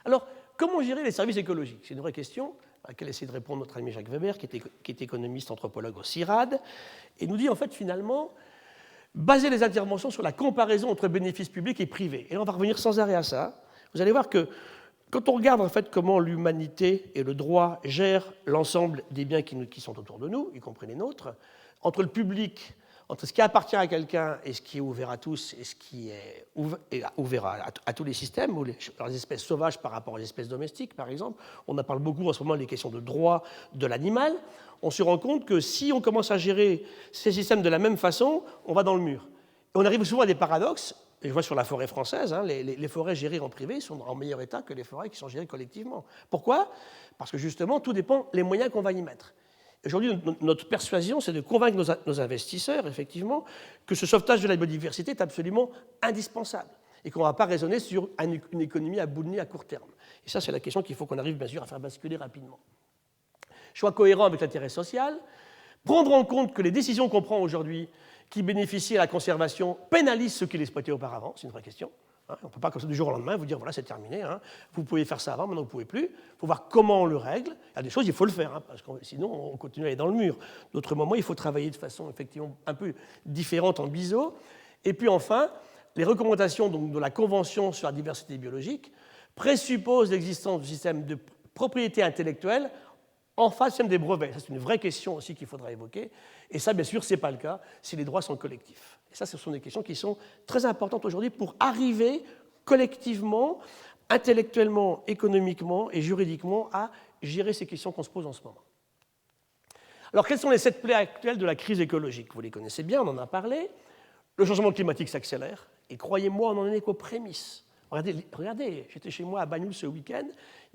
Alors, comment gérer les services écologiques? C'est une vraie question à laquelle essaie de répondre notre ami Jacques Weber, qui est économiste anthropologue au CIRAD, et nous dit en fait finalement baser les interventions sur la comparaison entre bénéfices publics et privés. Et là, on va revenir sans arrêt à ça. Vous allez voir que quand on regarde en fait comment l'humanité et le droit gèrent l'ensemble des biens qui sont autour de nous, y compris les nôtres, entre le public, entre ce qui appartient à quelqu'un et ce qui est ouvert à tous et ce qui est ouvert à tous les systèmes, ou les espèces sauvages par rapport aux espèces domestiques, par exemple. On en parle beaucoup en ce moment des questions de droit de l'animal. On se rend compte que si on commence à gérer ces systèmes de la même façon, on va dans le mur. Et on arrive souvent à des paradoxes. Et je vois sur la forêt française, hein, les forêts gérées en privé sont en meilleur état que les forêts qui sont gérées collectivement. Pourquoi? Parce que justement, tout dépend des moyens qu'on va y mettre. Aujourd'hui, notre persuasion, c'est de convaincre nos investisseurs, effectivement, que ce sauvetage de la biodiversité est absolument indispensable. et qu'on ne va pas raisonner sur une économie à bout de nez à court terme. Et ça, c'est la question qu'il faut qu'on arrive, bien sûr, à faire basculer rapidement. Choix cohérent avec l'intérêt social, prendre en compte que les décisions qu'on prend aujourd'hui qui bénéficient à la conservation pénalisent ceux qui l'exploitaient auparavant, c'est une vraie question. On ne peut pas, comme ça, du jour au lendemain, vous dire voilà, c'est terminé, vous pouvez faire ça avant, maintenant vous ne pouvez plus. Il faut voir comment on le règle. Il y a des choses, il faut le faire, parce que sinon on continue à aller dans le mur. D'autres moments, il faut travailler de façon effectivement un peu différente en biseau. Et puis enfin, les recommandations donc, de la Convention sur la diversité biologique présupposent l'existence du système de propriété intellectuelle en face du système des brevets. Ça, c'est une vraie question aussi qu'il faudra évoquer. Et ça, bien sûr, ce n'est pas le cas si les droits sont collectifs. Et ça, ce sont des questions qui sont très importantes aujourd'hui pour arriver collectivement, intellectuellement, économiquement et juridiquement à gérer ces questions qu'on se pose en ce moment. Alors, quelles sont les 7 plaies actuelles de la crise écologique? Vous les connaissez bien, on en a parlé. Le changement climatique s'accélère. Et croyez-moi, on n'en est qu'aux prémices. Regardez, j'étais chez moi à Bagnoul ce week-end,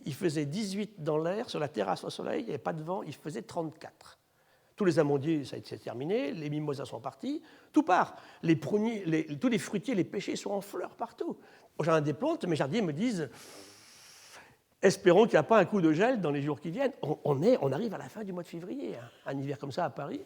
il faisait 18 dans l'air, sur la terrasse au soleil, il n'y avait pas de vent, il faisait 34. Tous les amandiers, ça a été terminé, les mimosas sont partis, tout part. Les pruniers, tous les fruitiers, les pêchers sont en fleurs partout. Au jardin des plantes, mes jardiniers me disent espérons qu'il n'y a pas un coup de gel dans les jours qui viennent. On arrive à la fin du mois de février, un hiver comme ça à Paris.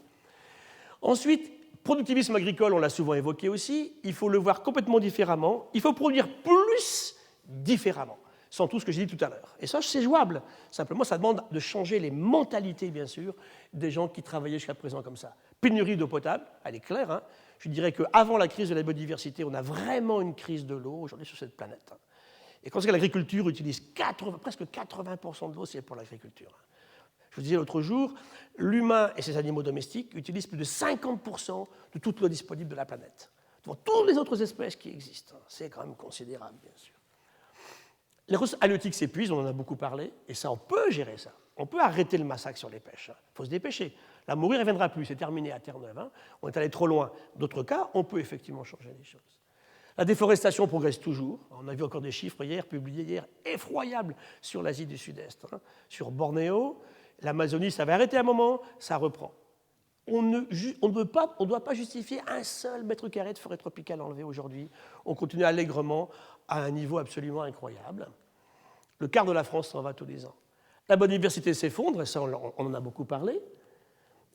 Ensuite, productivisme agricole, on l'a souvent évoqué aussi, il faut le voir complètement différemment, il faut produire plus différemment, sans tout ce que j'ai dit tout à l'heure. Et ça, c'est jouable. Simplement, ça demande de changer les mentalités, bien sûr, des gens qui travaillaient jusqu'à présent comme ça. Pénurie d'eau potable, elle est claire. Je dirais qu'avant la crise de la biodiversité, on a vraiment une crise de l'eau aujourd'hui sur cette planète. Et quand l'agriculture utilise presque 80% de l'eau, c'est pour l'agriculture. Je vous disais l'autre jour, l'humain et ses animaux domestiques utilisent plus de 50% de toute l'eau disponible de la planète. Devant toutes les autres espèces qui existent. C'est quand même considérable, bien sûr. Les ressources halieutiques s'épuisent, on en a beaucoup parlé, et ça, on peut gérer ça. On peut arrêter le massacre sur les pêches. Il faut se dépêcher. La morue ne reviendra plus, c'est terminé à Terre-Neuve. On est allé trop loin. D'autres cas, on peut effectivement changer les choses. La déforestation progresse toujours. On a vu encore des chiffres hier, publiés hier, effroyables sur l'Asie du Sud-Est. Sur Bornéo, l'Amazonie, ça va arrêter un moment, ça reprend. On ne doit pas justifier un seul mètre carré de forêt tropicale enlevé aujourd'hui. On continue allègrement à un niveau absolument incroyable. Le quart de la France s'en va tous les ans. La biodiversité s'effondre, et ça on en a beaucoup parlé,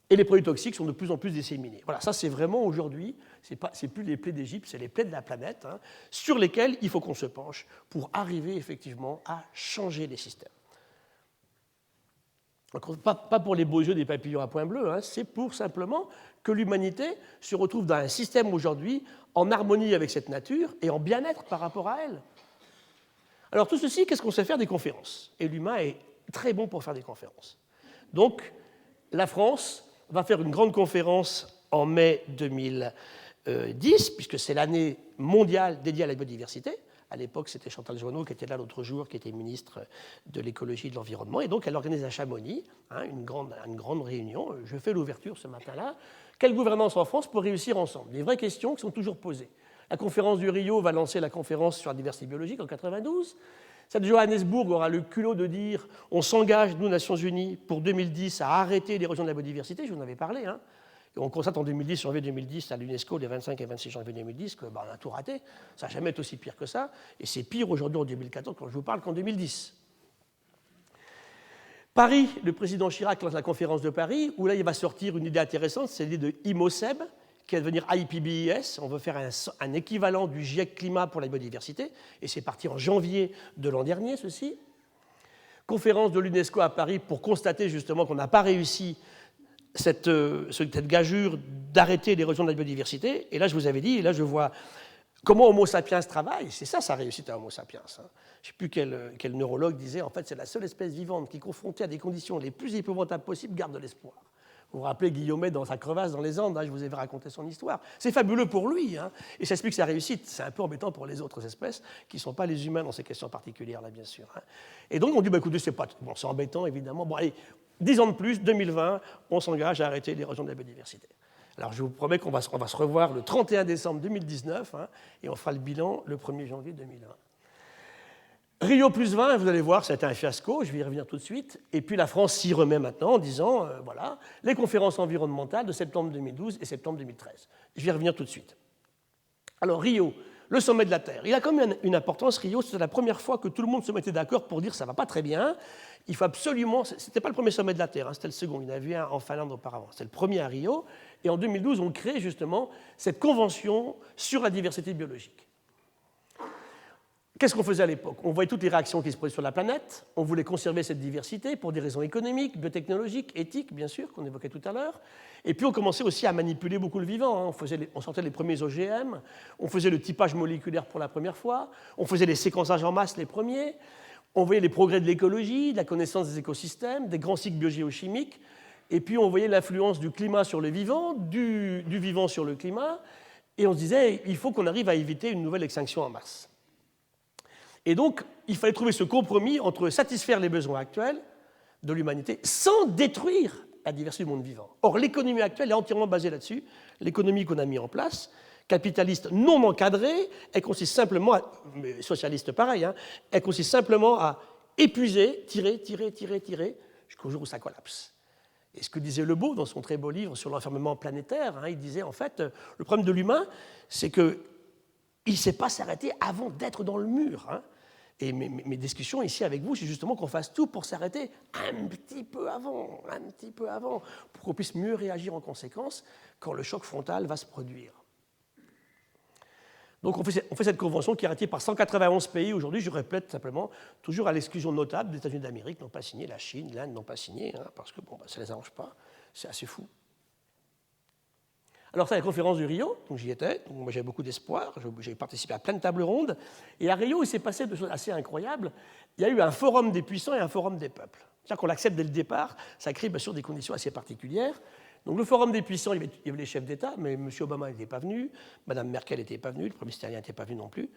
et les produits toxiques sont de plus en plus disséminés. Voilà, ça c'est vraiment aujourd'hui, c'est plus les plaies d'Égypte, c'est les plaies de la planète, sur lesquelles il faut qu'on se penche pour arriver effectivement à changer les systèmes. Donc, pas pour les beaux yeux des papillons à points bleus, c'est pour simplement que l'humanité se retrouve dans un système aujourd'hui en harmonie avec cette nature et en bien-être par rapport à elle. Alors tout ceci, qu'est-ce qu'on sait faire? Des conférences. Et l'humain est très bon pour faire des conférences. Donc la France va faire une grande conférence en mai 2010, puisque c'est l'année mondiale dédiée à la biodiversité. À l'époque, c'était Chantal Joanneau qui était là l'autre jour, qui était ministre de l'écologie et de l'environnement. Et donc, elle organise à Chamonix une grande réunion. Je fais l'ouverture ce matin-là. Quelle gouvernance en France pour réussir ensemble? Des vraies questions qui sont toujours posées. La conférence du Rio va lancer la conférence sur la diversité biologique en 92. Celle de Johannesburg aura le culot de dire on s'engage, nous, Nations Unies, pour 2010 à arrêter l'érosion de la biodiversité. Je vous en avais parlé. Et on constate en 2010, janvier 2010, à l'UNESCO, les 25 et 26 janvier 2010, qu'on a tout raté. Ça n'a jamais été aussi pire que ça. Et c'est pire aujourd'hui en 2014 quand je vous parle qu'en 2010. Paris, le président Chirac lance la conférence de Paris, où là, il va sortir une idée intéressante, c'est l'idée de IMOCEB, qui va devenir IPBES. On veut faire un équivalent du GIEC Climat pour la biodiversité. Et c'est parti en janvier de l'an dernier, ceci. Conférence de l'UNESCO à Paris pour constater justement qu'on n'a pas réussi cette gageure d'arrêter l'érosion de la biodiversité. Et là, je vous avais dit, et là, je vois comment Homo sapiens travaille. C'est ça, sa réussite à Homo sapiens. Je ne sais plus quel neurologue disait, en fait, c'est la seule espèce vivante qui, confrontée à des conditions les plus épouvantables possibles, garde de l'espoir. Vous vous rappelez Guillaumet dans sa crevasse dans les Andes, je vous avais raconté son histoire. C'est fabuleux pour lui, et ça explique sa réussite. C'est un peu embêtant pour les autres espèces qui ne sont pas les humains dans ces questions particulières-là, bien sûr. Et donc, on dit, écoutez, c'est embêtant, évidemment. Bon, allez, 10 ans de plus, 2020, on s'engage à arrêter l'érosion de la biodiversité. Alors, je vous promets qu'on va se revoir le 31 décembre 2019, et on fera le bilan le 1er janvier 2020. Rio plus 20, vous allez voir, ça a été un fiasco, je vais y revenir tout de suite. Et puis la France s'y remet maintenant en disant, voilà, les conférences environnementales de septembre 2012 et septembre 2013. Je vais y revenir tout de suite. Alors Rio, le sommet de la Terre. Il a quand même une importance, Rio, c'était la première fois que tout le monde se mettait d'accord pour dire ça ne va pas très bien, il faut absolument... Ce n'était pas le premier sommet de la Terre, hein, c'était le second, il y en avait un en Finlande auparavant. C'était le premier à Rio, et en 2012, on crée justement cette convention sur la diversité biologique. Qu'est-ce qu'on faisait à l'époque? On voyait toutes les réactions qui se produisent sur la planète, on voulait conserver cette diversité pour des raisons économiques, biotechnologiques, éthiques, bien sûr, qu'on évoquait tout à l'heure. Et puis on commençait aussi à manipuler beaucoup le vivant. Hein. On sortait les premiers OGM, on faisait le typage moléculaire pour la première fois, on faisait les séquençages en masse les premiers, on voyait les progrès de l'écologie, de la connaissance des écosystèmes, des grands cycles biogéochimiques, et puis on voyait l'influence du climat sur le vivant, du vivant sur le climat, et on se disait, il faut qu'on arrive à éviter une nouvelle extinction en masse. Et donc, il fallait trouver ce compromis entre satisfaire les besoins actuels de l'humanité sans détruire la diversité du monde vivant. Or, l'économie actuelle est entièrement basée là-dessus. L'économie qu'on a mise en place, capitaliste non encadrée, elle consiste simplement à, socialiste pareil, hein, elle consiste simplement à épuiser, tirer, jusqu'au jour où ça collapse. Et ce que disait Lebeau dans son très beau livre sur l'enfermement planétaire, hein, il disait en fait, le problème de l'humain, c'est qu'il ne sait pas s'arrêter avant d'être dans le mur. Hein. Et mes discussions ici avec vous, c'est justement qu'on fasse tout pour s'arrêter un petit peu avant, pour qu'on puisse mieux réagir en conséquence quand le choc frontal va se produire. Donc on fait cette convention qui est ratifiée par 191 pays aujourd'hui, je répète simplement, toujours à l'exclusion notable des États-Unis d'Amérique n'ont pas signé, la Chine, l'Inde n'ont pas signé, hein, parce que bon, ça ne les arrange pas, c'est assez fou. Alors, c'est la conférence de Rio, donc j'y étais, donc moi j'avais beaucoup d'espoir, j'ai participé à plein de tables rondes, et à Rio, il s'est passé des choses assez incroyables. Il y a eu un forum des puissants et un forum des peuples. C'est-à-dire qu'on l'accepte dès le départ, ça crée bien sûr des conditions assez particulières. Donc le forum des puissants, il y avait les chefs d'État, mais M. Obama n'était pas venu, Mme Merkel n'était pas venue, le Premier ministre italien n'était pas venu non plus.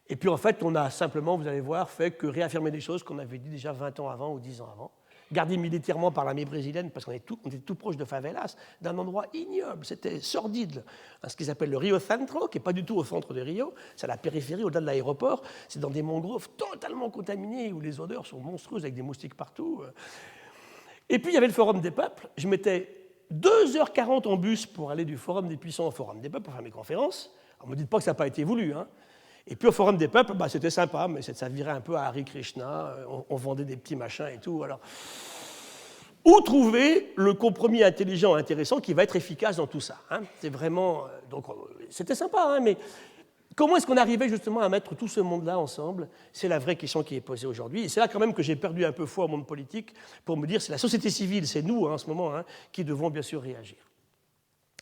Et puis en fait, on a simplement, vous allez voir, fait que réaffirmer des choses qu'on avait dit déjà 20 ans avant ou 10 ans avant. Gardé militairement par l'armée brésilienne, parce qu'on était tout proche de favelas, d'un endroit ignoble, c'était sordide, ce qu'ils appellent le Rio Centro, qui n'est pas du tout au centre de Rio, c'est à la périphérie, au-delà de l'aéroport, c'est dans des mangroves totalement contaminés, où les odeurs sont monstrueuses, avec des moustiques partout. Et puis il y avait le Forum des peuples, je mettais 2h40 en bus pour aller du Forum des puissants au Forum des peuples, pour faire mes conférences. Alors ne me dites pas que ça n'a pas été voulu, hein. Et puis au Forum des peuples, bah, c'était sympa, mais ça virait un peu à Hare Krishna, on vendait des petits machins et tout. Alors, où trouver le compromis intelligent et intéressant qui va être efficace dans tout ça, hein? C'est vraiment... Donc, c'était sympa, hein, mais comment est-ce qu'on arrivait justement à mettre tout ce monde-là ensemble? C'est la vraie question qui est posée aujourd'hui. Et c'est là quand même que j'ai perdu un peu foi au monde politique pour me dire c'est la société civile, c'est nous hein, en ce moment, hein, qui devons bien sûr réagir.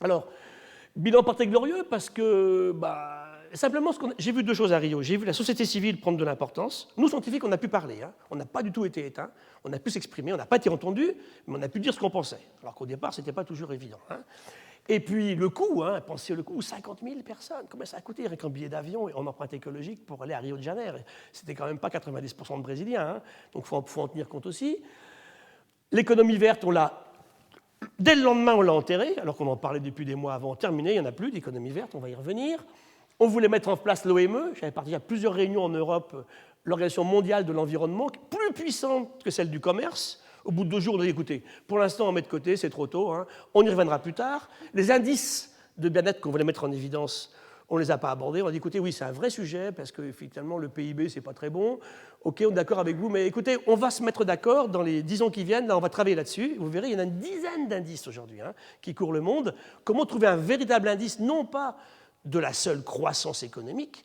Alors, bilan pas très glorieux parce que... Simplement, j'ai vu deux choses à Rio. J'ai vu la société civile prendre de l'importance. Nous, scientifiques, on a pu parler. Hein. On n'a pas du tout été éteints. On a pu s'exprimer. On n'a pas été entendus, mais on a pu dire ce qu'on pensait. Alors qu'au départ, ce n'était pas toujours évident. Hein. Et puis, le coût, hein, pensez le coût, 50 000 personnes. Combien ça a coûté avec un billet d'avion et en empreinte écologique pour aller à Rio de Janeiro? C'était quand même pas 90% de Brésiliens. Hein. Donc, il faut en tenir compte aussi. L'économie verte, dès le lendemain, on l'a enterrée, alors qu'on en parlait depuis des mois avant. Terminé, il n'y en a plus d'économie verte, on va y revenir. On voulait mettre en place l'OME, j'avais participé à plusieurs réunions en Europe, l'Organisation mondiale de l'environnement, plus puissante que celle du commerce. Au bout de 2 jours, on a dit, écoutez, pour l'instant, on met de côté, c'est trop tôt, hein, on y reviendra plus tard. Les indices de bien-être qu'on voulait mettre en évidence, on ne les a pas abordés. On a dit, écoutez, oui, c'est un vrai sujet, parce que finalement, le PIB, c'est pas très bon. OK, on est d'accord avec vous, mais écoutez, on va se mettre d'accord dans les 10 ans qui viennent, là, on va travailler là-dessus. Vous verrez, il y en a une dizaine d'indices aujourd'hui hein, qui courent le monde. Comment trouver un véritable indice, non pas de la seule croissance économique,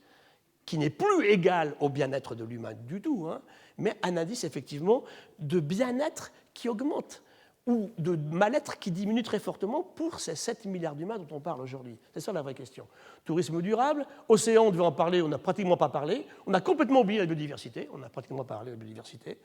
qui n'est plus égale au bien-être de l'humain du tout, hein, mais un indice effectivement de bien-être qui augmente, ou de mal-être qui diminue très fortement pour ces 7 milliards d'humains dont on parle aujourd'hui. C'est ça la vraie question. Tourisme durable, océan, on devait en parler, on n'a pratiquement pas parlé, on a complètement oublié la biodiversité, on n'a pratiquement pas parlé de la biodiversité,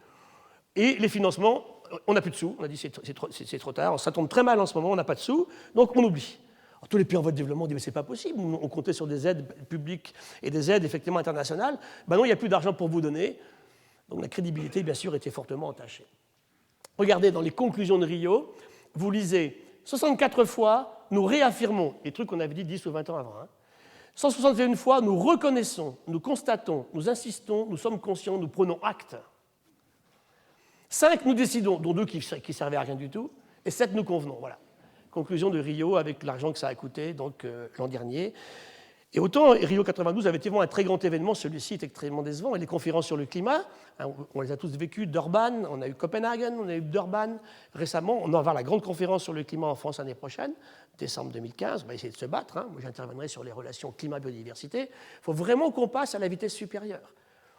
et les financements, on n'a plus de sous, on a dit c'est trop tard, ça tombe très mal en ce moment, on n'a pas de sous, donc on oublie. Alors, tous les pays en voie de développement disent mais c'est pas possible, on comptait sur des aides publiques et des aides effectivement internationales, ben non, il n'y a plus d'argent pour vous donner, donc la crédibilité bien sûr était fortement entachée. Regardez dans les conclusions de Rio, vous lisez 64 fois, nous réaffirmons les trucs qu'on avait dit 10 ou 20 ans avant, hein. 161 fois, nous reconnaissons, nous constatons, nous insistons, nous sommes conscients, nous prenons acte. 5, nous décidons, dont 2 qui servaient à rien du tout, et 7, nous convenons. Voilà. Conclusion de Rio avec l'argent que ça a coûté donc, l'an dernier. Et autant Rio 92 avait effectivement un très grand événement, celui-ci est extrêmement décevant, et les conférences sur le climat, hein, on les a tous vécues, Durban, on a eu Copenhague, on a eu Durban récemment, on va avoir la grande conférence sur le climat en France l'année prochaine, décembre 2015, on va essayer de se battre, hein. Moi j'interviendrai sur les relations climat-biodiversité, il faut vraiment qu'on passe à la vitesse supérieure.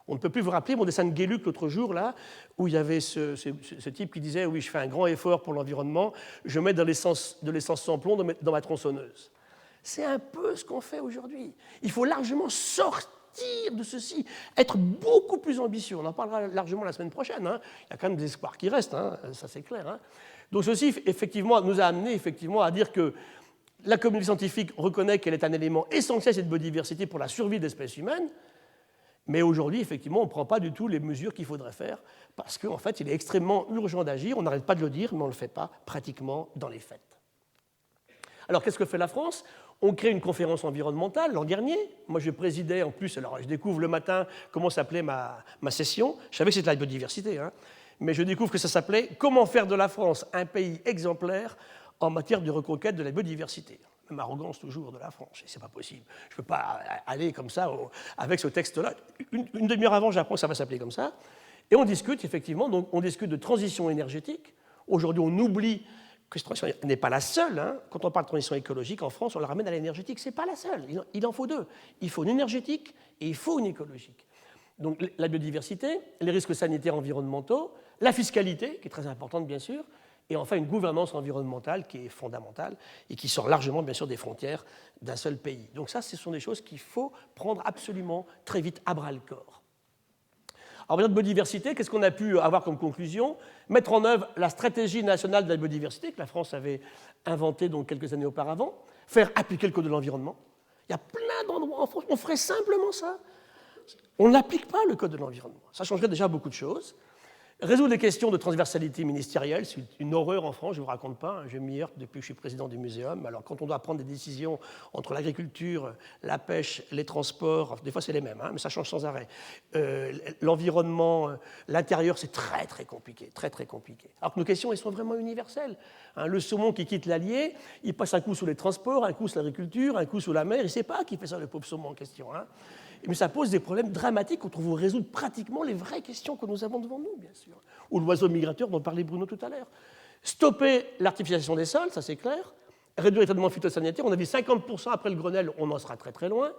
On ne peut plus vous rappeler mon dessin de Gueluc l'autre jour, là, où il y avait ce type qui disait « Oui, je fais un grand effort pour l'environnement, je mets de l'essence sans plomb dans ma tronçonneuse. » C'est un peu ce qu'on fait aujourd'hui. Il faut largement sortir de ceci, être beaucoup plus ambitieux. On en parlera largement la semaine prochaine. Hein. Il y a quand même des espoirs qui restent, hein. Ça c'est clair. Hein. Donc ceci, effectivement, nous a amené effectivement, à dire que la communauté scientifique reconnaît qu'elle est un élément essentiel, cette biodiversité, pour la survie de l'espèce humaine. Mais aujourd'hui, effectivement, on ne prend pas du tout les mesures qu'il faudrait faire parce qu'en fait, il est extrêmement urgent d'agir. On n'arrête pas de le dire, mais on ne le fait pas pratiquement dans les faits. Alors, qu'est-ce que fait la France ? On crée une conférence environnementale l'an dernier. Moi, je présidais en plus, alors je découvre le matin comment s'appelait ma session. Je savais que c'était la biodiversité, hein, mais je découvre que ça s'appelait « Comment faire de la France un pays exemplaire en matière de reconquête de la biodiversité ». Même arrogance toujours de la France, c'est pas possible. Je ne peux pas aller comme ça avec ce texte-là. Une demi-heure avant, j'apprends que ça va s'appeler comme ça. Et on discute, effectivement, donc on discute de transition énergétique. Aujourd'hui, on oublie que cette transition n'est pas la seule. Hein. Quand on parle de transition écologique, en France, on la ramène à l'énergétique. Ce n'est pas la seule. Il en faut deux. Il faut une énergétique et il faut une écologique. Donc la biodiversité, les risques sanitaires environnementaux, la fiscalité, qui est très importante, bien sûr, et enfin une gouvernance environnementale qui est fondamentale et qui sort largement, bien sûr, des frontières d'un seul pays. Donc ça, ce sont des choses qu'il faut prendre absolument très vite à bras-le-corps. Alors, dans la biodiversité, qu'est-ce qu'on a pu avoir comme conclusion ? Mettre en œuvre la stratégie nationale de la biodiversité que la France avait inventée donc, quelques années auparavant, faire appliquer le Code de l'environnement. Il y a plein d'endroits en France, on ferait simplement ça. On n'applique pas le Code de l'environnement. Ça changerait déjà beaucoup de choses. Résoudre les questions de transversalité ministérielle, c'est une horreur en France, je ne vous raconte pas, hein, je m'y heurte depuis que je suis président du muséum. Alors quand on doit prendre des décisions entre l'agriculture, la pêche, les transports, des fois c'est les mêmes, hein, mais ça change sans arrêt. L'environnement, l'intérieur, c'est très très compliqué, très très compliqué. Alors que nos questions, elles sont vraiment universelles. Hein, le saumon qui quitte l'Allier, il passe un coup sous les transports, un coup sous l'agriculture, un coup sous la mer, il ne sait pas qui fait ça, le pauvre saumon en question. Hein. Mais ça pose des problèmes dramatiques quand on veut résoudre pratiquement les vraies questions que nous avons devant nous, bien sûr. Ou l'oiseau migrateur dont parlait Bruno tout à l'heure. Stopper l'artificialisation des sols, ça c'est clair. Réduire les traitements phytosanitaires, on a dit 50% après le Grenelle, on en sera très très loin.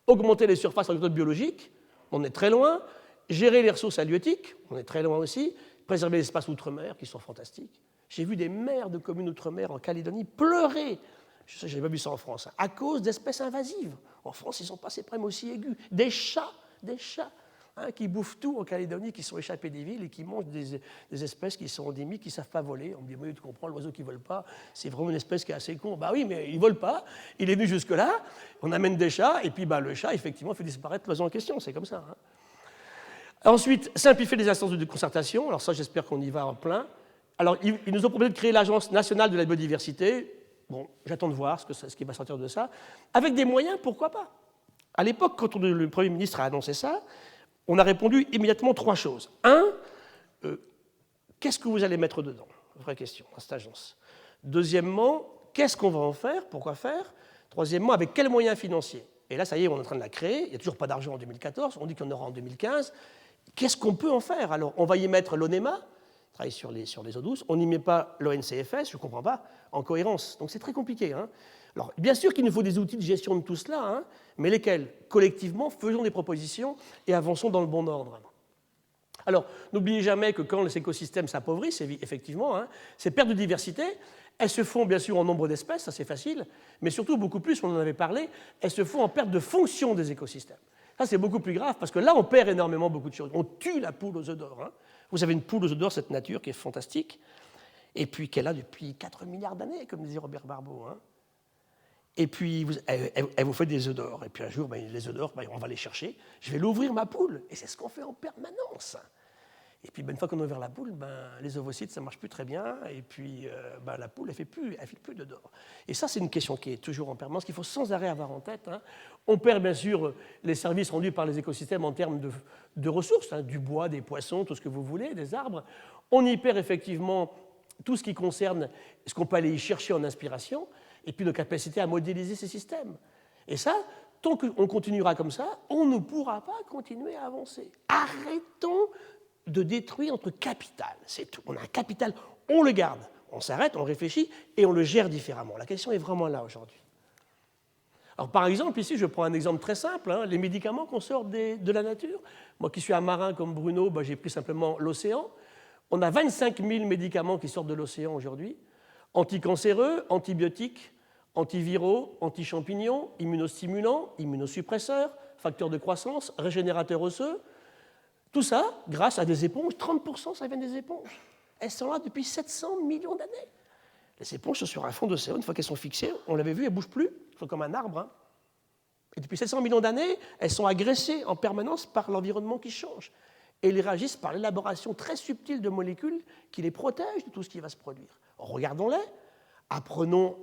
Augmenter les surfaces en méthode biologique, on est très loin. Gérer les ressources halieutiques, on est très loin aussi. Préserver les espaces outre-mer, qui sont fantastiques. J'ai vu des maires de communes outre-mer en Calédonie pleurer. Je n'ai pas vu ça en France, hein, à cause d'espèces invasives. En France, ils sont pas ces problèmes aussi aigus. Des chats hein, qui bouffent tout en Calédonie, qui sont échappés des villes et qui mangent des espèces qui sont endémiques, qui ne savent pas voler. On me dit, oui, tu comprends, l'oiseau qui ne vole pas, c'est vraiment une espèce qui est assez con. Bah oui, mais il ne vole pas, il est venu jusque-là, on amène des chats, et puis bah, le chat, effectivement, fait disparaître l'oiseau en question, c'est comme ça. Hein. Ensuite, simplifier les instances de concertation. Alors ça, j'espère qu'on y va en plein. Alors, ils nous ont proposé de créer l'Agence nationale de la biodiversité. Bon, j'attends de voir ce qui va sortir de ça. Avec des moyens, pourquoi pas ? À l'époque, quand le Premier ministre a annoncé ça, on a répondu immédiatement 3 choses. 1, qu'est-ce que vous allez mettre dedans ? Vraie question, dans cette agence. Deuxièmement, qu'est-ce qu'on va en faire ? Pourquoi faire ? Troisièmement, avec quels moyens financiers ? Et là, ça y est, on est en train de la créer. Il n'y a toujours pas d'argent en 2014. On dit qu'il y en aura en 2015. Qu'est-ce qu'on peut en faire ? Alors, on va y mettre l'ONEMA, travaille sur les eaux douces. On n'y met pas l'ONCFS, je ne comprends pas, en cohérence. Donc c'est très compliqué. Hein. Alors, bien sûr qu'il nous faut des outils de gestion de tout cela, hein, mais lesquels ? Collectivement, faisons des propositions et avançons dans le bon ordre. Alors, n'oubliez jamais que quand les écosystèmes s'appauvrissent, effectivement, hein, ces pertes de diversité, elles se font bien sûr en nombre d'espèces, ça c'est facile, mais surtout beaucoup plus, on en avait parlé, elles se font en perte de fonction des écosystèmes. Ça c'est beaucoup plus grave parce que là on perd énormément beaucoup de choses. On tue la poule aux œufs d'or. Hein. Vous avez une poule aux œufs d'or, cette nature qui est fantastique, et puis qu'elle a depuis 4 milliards d'années, comme disait Robert Barbeau. Hein. Et puis elle vous fait des œufs d'or. Et puis un jour, les œufs d'or, on va les chercher. Je vais l'ouvrir ma poule. Et c'est ce qu'on fait en permanence. Et puis une fois qu'on a ouvert la poule, les ovocytes, ça ne marche plus très bien. Et puis la poule, elle ne fait plus d'œufs d'or. Et ça, c'est une question qui est toujours en permanence, qu'il faut sans arrêt avoir en tête. Hein. On perd bien sûr les services rendus par les écosystèmes en termes de ressources, hein, du bois, des poissons, tout ce que vous voulez, des arbres. On y perd effectivement tout ce qui concerne ce qu'on peut aller y chercher en inspiration, et puis nos capacités à modéliser ces systèmes. Et ça, tant qu'on continuera comme ça, on ne pourra pas continuer à avancer. Arrêtons de détruire notre capital, c'est tout. On a un capital, on le garde, on s'arrête, on réfléchit et on le gère différemment. La question est vraiment là aujourd'hui. Alors, par exemple, ici, je prends un exemple très simple, hein, les médicaments qu'on sort de la nature. Moi qui suis un marin comme Bruno, j'ai pris simplement l'océan. On a 25 000 médicaments qui sortent de l'océan aujourd'hui, anticancéreux, antibiotiques, antiviraux, antichampignons, immunostimulants, immunosuppresseurs, facteurs de croissance, régénérateurs osseux. Tout ça grâce à des éponges. 30% ça vient des éponges. Elles sont là depuis 700 millions d'années. Les éponges sont sur un fond d'océan, une fois qu'elles sont fixées, on l'avait vu, elles ne bougent plus, elles sont comme un arbre. Hein. Et depuis 700 millions d'années, elles sont agressées en permanence par l'environnement qui change. Et elles réagissent par l'élaboration très subtile de molécules qui les protègent de tout ce qui va se produire. Regardons-les, apprenons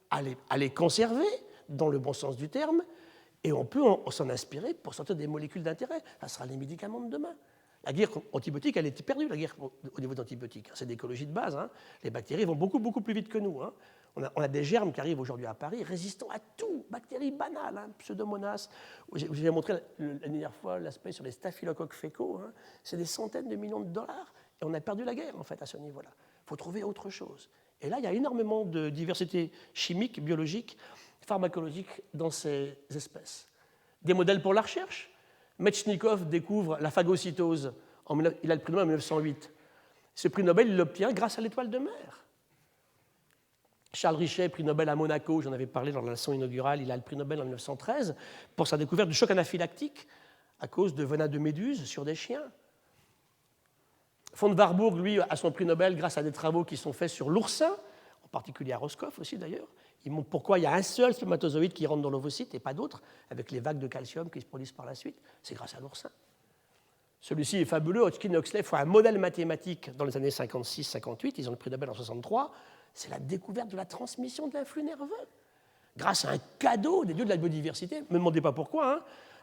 à les conserver, dans le bon sens du terme, et on peut s'en inspirer pour sortir des molécules d'intérêt. Ça sera les médicaments de demain. La guerre antibiotique, elle était perdue, la guerre au niveau d'antibiotiques. C'est d'écologie de base. Hein. Les bactéries vont beaucoup, beaucoup plus vite que nous. Hein. On a des germes qui arrivent aujourd'hui à Paris, résistants à tout. Bactéries banales, hein, Pseudomonas. Je vous ai montré la dernière fois l'aspect sur les staphylocoques fécaux. Hein. C'est des centaines de millions de dollars. Et on a perdu la guerre, en fait, à ce niveau-là. Il faut trouver autre chose. Et là, il y a énormément de diversité chimique, biologique, pharmacologique dans ces espèces. Des modèles pour la recherche. Metchnikov découvre la phagocytose. Il a le prix Nobel en 1908. Ce prix Nobel, il l'obtient grâce à l'étoile de mer. Charles Richet, prix Nobel à Monaco, j'en avais parlé dans la leçon inaugurale, il a le prix Nobel en 1913 pour sa découverte du choc anaphylactique à cause de venin de méduse sur des chiens. Von Warburg, lui, a son prix Nobel grâce à des travaux qui sont faits sur l'oursin, en particulier à Roscoff aussi d'ailleurs. Il montre pourquoi il y a un seul spermatozoïde qui rentre dans l'ovocyte et pas d'autres, avec les vagues de calcium qui se produisent par la suite. C'est grâce à l'oursin. Celui-ci est fabuleux. Hodgkin et Huxley font un modèle mathématique dans les années 56-58. Ils ont le prix Nobel en 63. C'est la découverte de la transmission de l'influx nerveux. Grâce à un cadeau des dieux de la biodiversité. Ne me demandez pas pourquoi. Hein.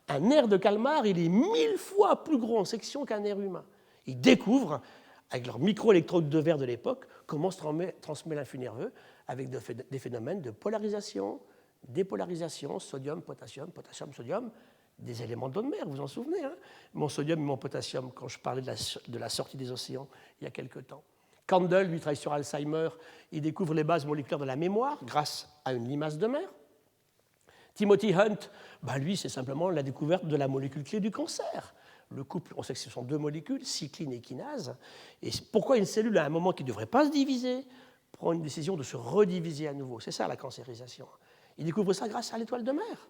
Un nerf de calmar, il est 1000 fois plus gros en section qu'un nerf humain. Ils découvrent, avec leur microélectrode de verre de l'époque, comment se transmet l'influx nerveux avec des phénomènes de polarisation, dépolarisation, sodium, potassium, sodium, des éléments d'eau de mer, vous vous en souvenez. Hein. Mon sodium et mon potassium, quand je parlais de la sortie des océans il y a quelque temps. Candle, lui, travaille sur Alzheimer, il découvre les bases moléculaires de la mémoire grâce à une limace de mer. Timothy Hunt, lui, c'est simplement la découverte de la molécule clé du cancer. Le couple, on sait que ce sont deux molécules, cycline et kinase. Et pourquoi une cellule, à un moment qui ne devrait pas se diviser, prend une décision de se rediviser à nouveau? C'est ça la cancérisation. Il découvre ça grâce à l'étoile de mer.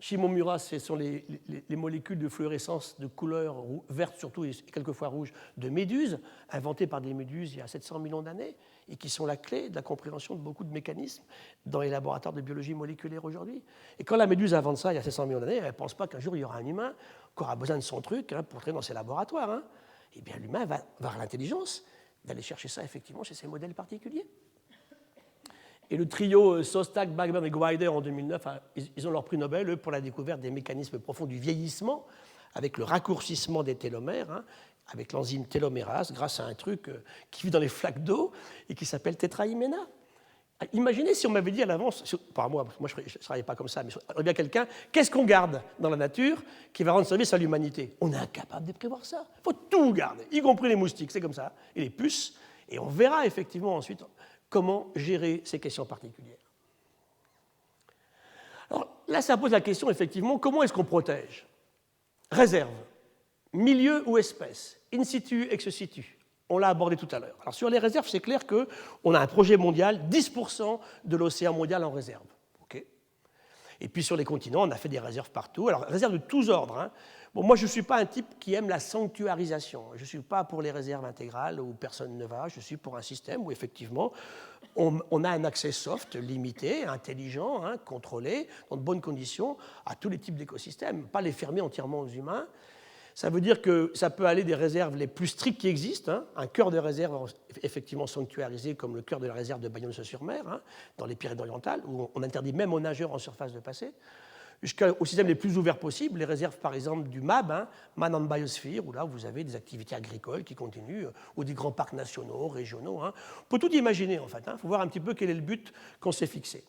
Shimomura, ce sont les molécules de fluorescence de couleur verte surtout et quelquefois rouge de méduses, inventées par des méduses il y a 700 millions d'années et qui sont la clé de la compréhension de beaucoup de mécanismes dans les laboratoires de biologie moléculaire aujourd'hui. Et quand la méduse invente ça il y a 700 millions d'années, elle ne pense pas qu'un jour il y aura un humain qui aura besoin de son truc pour entrer dans ses laboratoires. Hein. Eh bien l'humain va avoir l'intelligence d'aller chercher ça effectivement chez ces modèles particuliers. Et le trio Szostak, Bergman et Greider en 2009, ils ont leur prix Nobel eux, pour la découverte des mécanismes profonds du vieillissement, avec le raccourcissement des télomères, hein, avec l'enzyme télomérase, grâce à un truc qui vit dans les flaques d'eau et qui s'appelle tétrahyména. Imaginez si on m'avait dit à l'avance, pas moi je ne travaillais pas comme ça, mais il y a quelqu'un, qu'est-ce qu'on garde dans la nature qui va rendre service à l'humanité? On est incapable de prévoir ça. Il faut tout garder, y compris les moustiques, c'est comme ça, et les puces, et on verra effectivement ensuite comment gérer ces questions particulières. Alors là, ça pose la question, effectivement, comment est-ce qu'on protège? Réserve, milieu ou espèce, in situ, ex situ. On l'a abordé tout à l'heure. Alors sur les réserves, c'est clair qu'on a un projet mondial, 10% de l'océan mondial en réserve. Okay. Et puis sur les continents, on a fait des réserves partout. Alors réserves de tous ordres. Hein. Bon, moi, je ne suis pas un type qui aime la sanctuarisation. Je ne suis pas pour les réserves intégrales où personne ne va. Je suis pour un système où, effectivement, on a un accès soft, limité, intelligent, hein, contrôlé, dans de bonnes conditions, à tous les types d'écosystèmes, pas les fermer entièrement aux humains. Ça veut dire que ça peut aller des réserves les plus strictes qui existent, hein, un cœur de réserve effectivement sanctuarisé comme le cœur de la réserve de Bayonne-sur-Mer, hein, dans les Pyrénées-Orientales, où on interdit même aux nageurs en surface de passer, jusqu'aux systèmes les plus ouverts possibles, les réserves par exemple du MAB, hein, Man on Biosphere, où là vous avez des activités agricoles qui continuent, ou des grands parcs nationaux, régionaux. Hein. On peut tout imaginer en fait, il faut voir un petit peu quel est le but qu'on s'est fixé.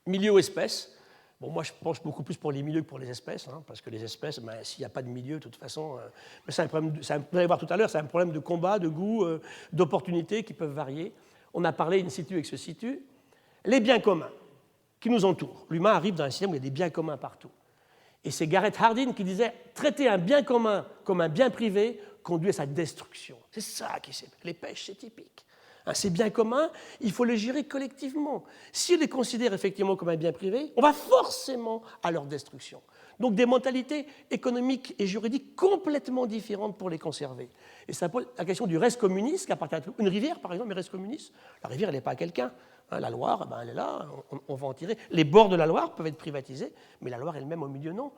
Milieu espèce, Bon, moi, je penche beaucoup plus pour les milieux que pour les espèces, hein, parce que les espèces, ben, s'il n'y a pas de milieu, de toute façon, mais c'est un problème, vous allez voir tout à l'heure, c'est un problème de combat, de goût, d'opportunités qui peuvent varier. On a parlé in situ ex situ. Les biens communs qui nous entourent. L'humain arrive dans un système où il y a des biens communs partout. Et c'est Garrett Hardin qui disait « traiter un bien commun comme un bien privé conduit à sa destruction ». C'est ça qui c'est. Les pêches, c'est typique. Hein, ces biens communs, il faut les gérer collectivement. Si on les considère effectivement comme un bien privé, on va forcément à leur destruction. Donc des mentalités économiques et juridiques complètement différentes pour les conserver. Et ça pose la question du res communis, qui appartient à une rivière, par exemple, mais res communis, la rivière, elle n'est pas à quelqu'un. Hein, la Loire, ben, elle est là, on va en tirer. Les bords de la Loire peuvent être privatisés, mais la Loire elle-même au milieu, non.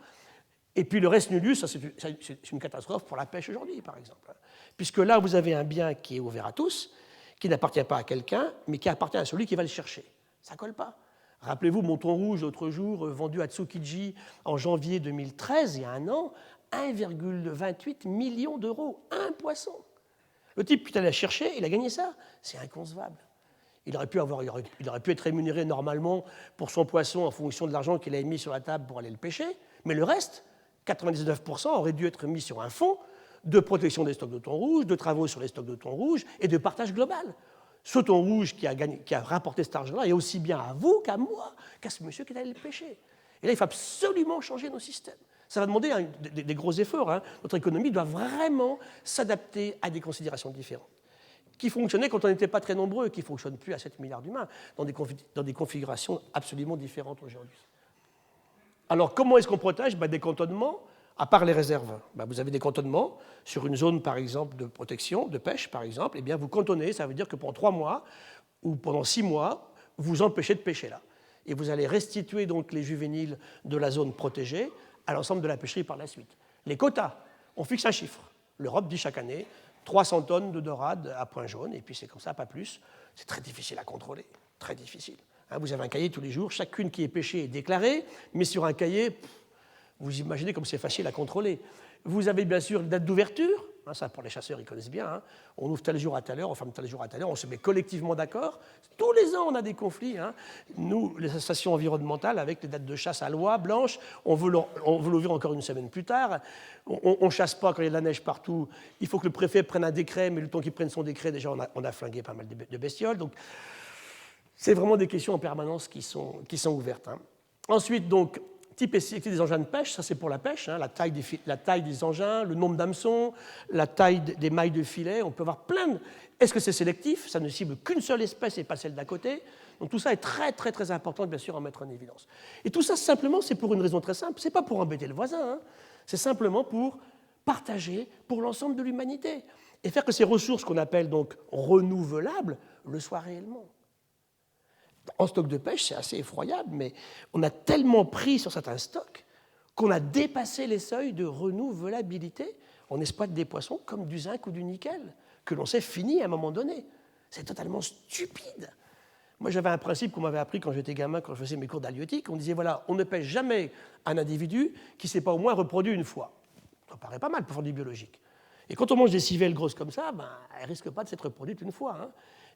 Et puis le res nullus, ça, c'est une catastrophe pour la pêche aujourd'hui, par exemple. Puisque là, vous avez un bien qui est ouvert à tous, qui n'appartient pas à quelqu'un, mais qui appartient à celui qui va le chercher. Ça ne colle pas. Rappelez-vous, mon thon rouge, l'autre jour, vendu à Tsukiji en janvier 2013, il y a un an, 1,28 million d'euros, un poisson. Le type, puis allé la chercher, il a gagné ça. C'est inconcevable. Il aurait pu être rémunéré normalement pour son poisson en fonction de l'argent qu'il a mis sur la table pour aller le pêcher, mais le reste, 99%, aurait dû être mis sur un fonds de protection des stocks de thon rouge, de travaux sur les stocks de thon rouge et de partage global. Ce thon rouge qui a rapporté cet argent-là est aussi bien à vous qu'à moi, qu'à ce monsieur qui est allé le pêcher. Et là, il faut absolument changer nos systèmes. Ça va demander des gros efforts. Hein. Notre économie doit vraiment s'adapter à des considérations différentes, qui fonctionnaient quand on n'était pas très nombreux, qui ne fonctionnent plus à 7 milliards d'humains, dans des configurations absolument différentes aujourd'hui. Alors, comment est-ce qu'on protège des cantonnements, à part les réserves. Vous avez des cantonnements sur une zone, par exemple, de protection, de pêche, par exemple. Eh bien, vous cantonnez, ça veut dire que pendant 3 mois ou pendant 6 mois, vous empêchez de pêcher là. Et vous allez restituer donc les juvéniles de la zone protégée à l'ensemble de la pêcherie par la suite. Les quotas, on fixe un chiffre. L'Europe dit chaque année 300 tonnes de dorade à point jaune, et puis c'est comme ça, pas plus. C'est très difficile à contrôler, très difficile. Vous avez un cahier tous les jours, chacune qui est pêchée est déclarée, mais sur un cahier, vous imaginez comme c'est facile à contrôler. Vous avez bien sûr une date d'ouverture, ça pour les chasseurs ils connaissent bien, on ouvre tel jour à telle heure, on ferme tel jour à telle heure, on se met collectivement d'accord. Tous les ans on a des conflits, nous les associations environnementales avec les dates de chasse à loi blanche, on veut l'ouvrir encore une semaine plus tard, on ne chasse pas quand il y a de la neige partout, il faut que le préfet prenne un décret, mais le temps qu'il prenne son décret déjà on a flingué pas mal de bestioles, donc c'est vraiment des questions en permanence qui sont ouvertes. Ensuite donc, type et sélectif des engins de pêche, ça c'est pour la pêche, la taille des engins, le nombre d'hameçons, la taille des mailles de filet, on peut avoir plein de... Est-ce que c'est sélectif? Ça ne cible qu'une seule espèce et pas celle d'à côté. Donc tout ça est très très très important bien sûr à mettre en évidence. Et tout ça simplement c'est pour une raison très simple, c'est pas pour embêter le voisin, c'est simplement pour partager pour l'ensemble de l'humanité et faire que ces ressources qu'on appelle donc renouvelables le soient réellement. En stock de pêche, c'est assez effroyable, mais on a tellement pris sur certains stocks qu'on a dépassé les seuils de renouvelabilité. On exploite des poissons comme du zinc ou du nickel, que l'on sait fini à un moment donné. C'est totalement stupide. Moi, j'avais un principe qu'on m'avait appris quand j'étais gamin, quand je faisais mes cours d'halieutique. On disait, voilà, on ne pêche jamais un individu qui ne s'est pas au moins reproduit une fois. Ça paraît pas mal pour faire du biologique. Et quand on mange des civelles grosses comme ça, elles ne risquent pas de s'être reproduites une fois.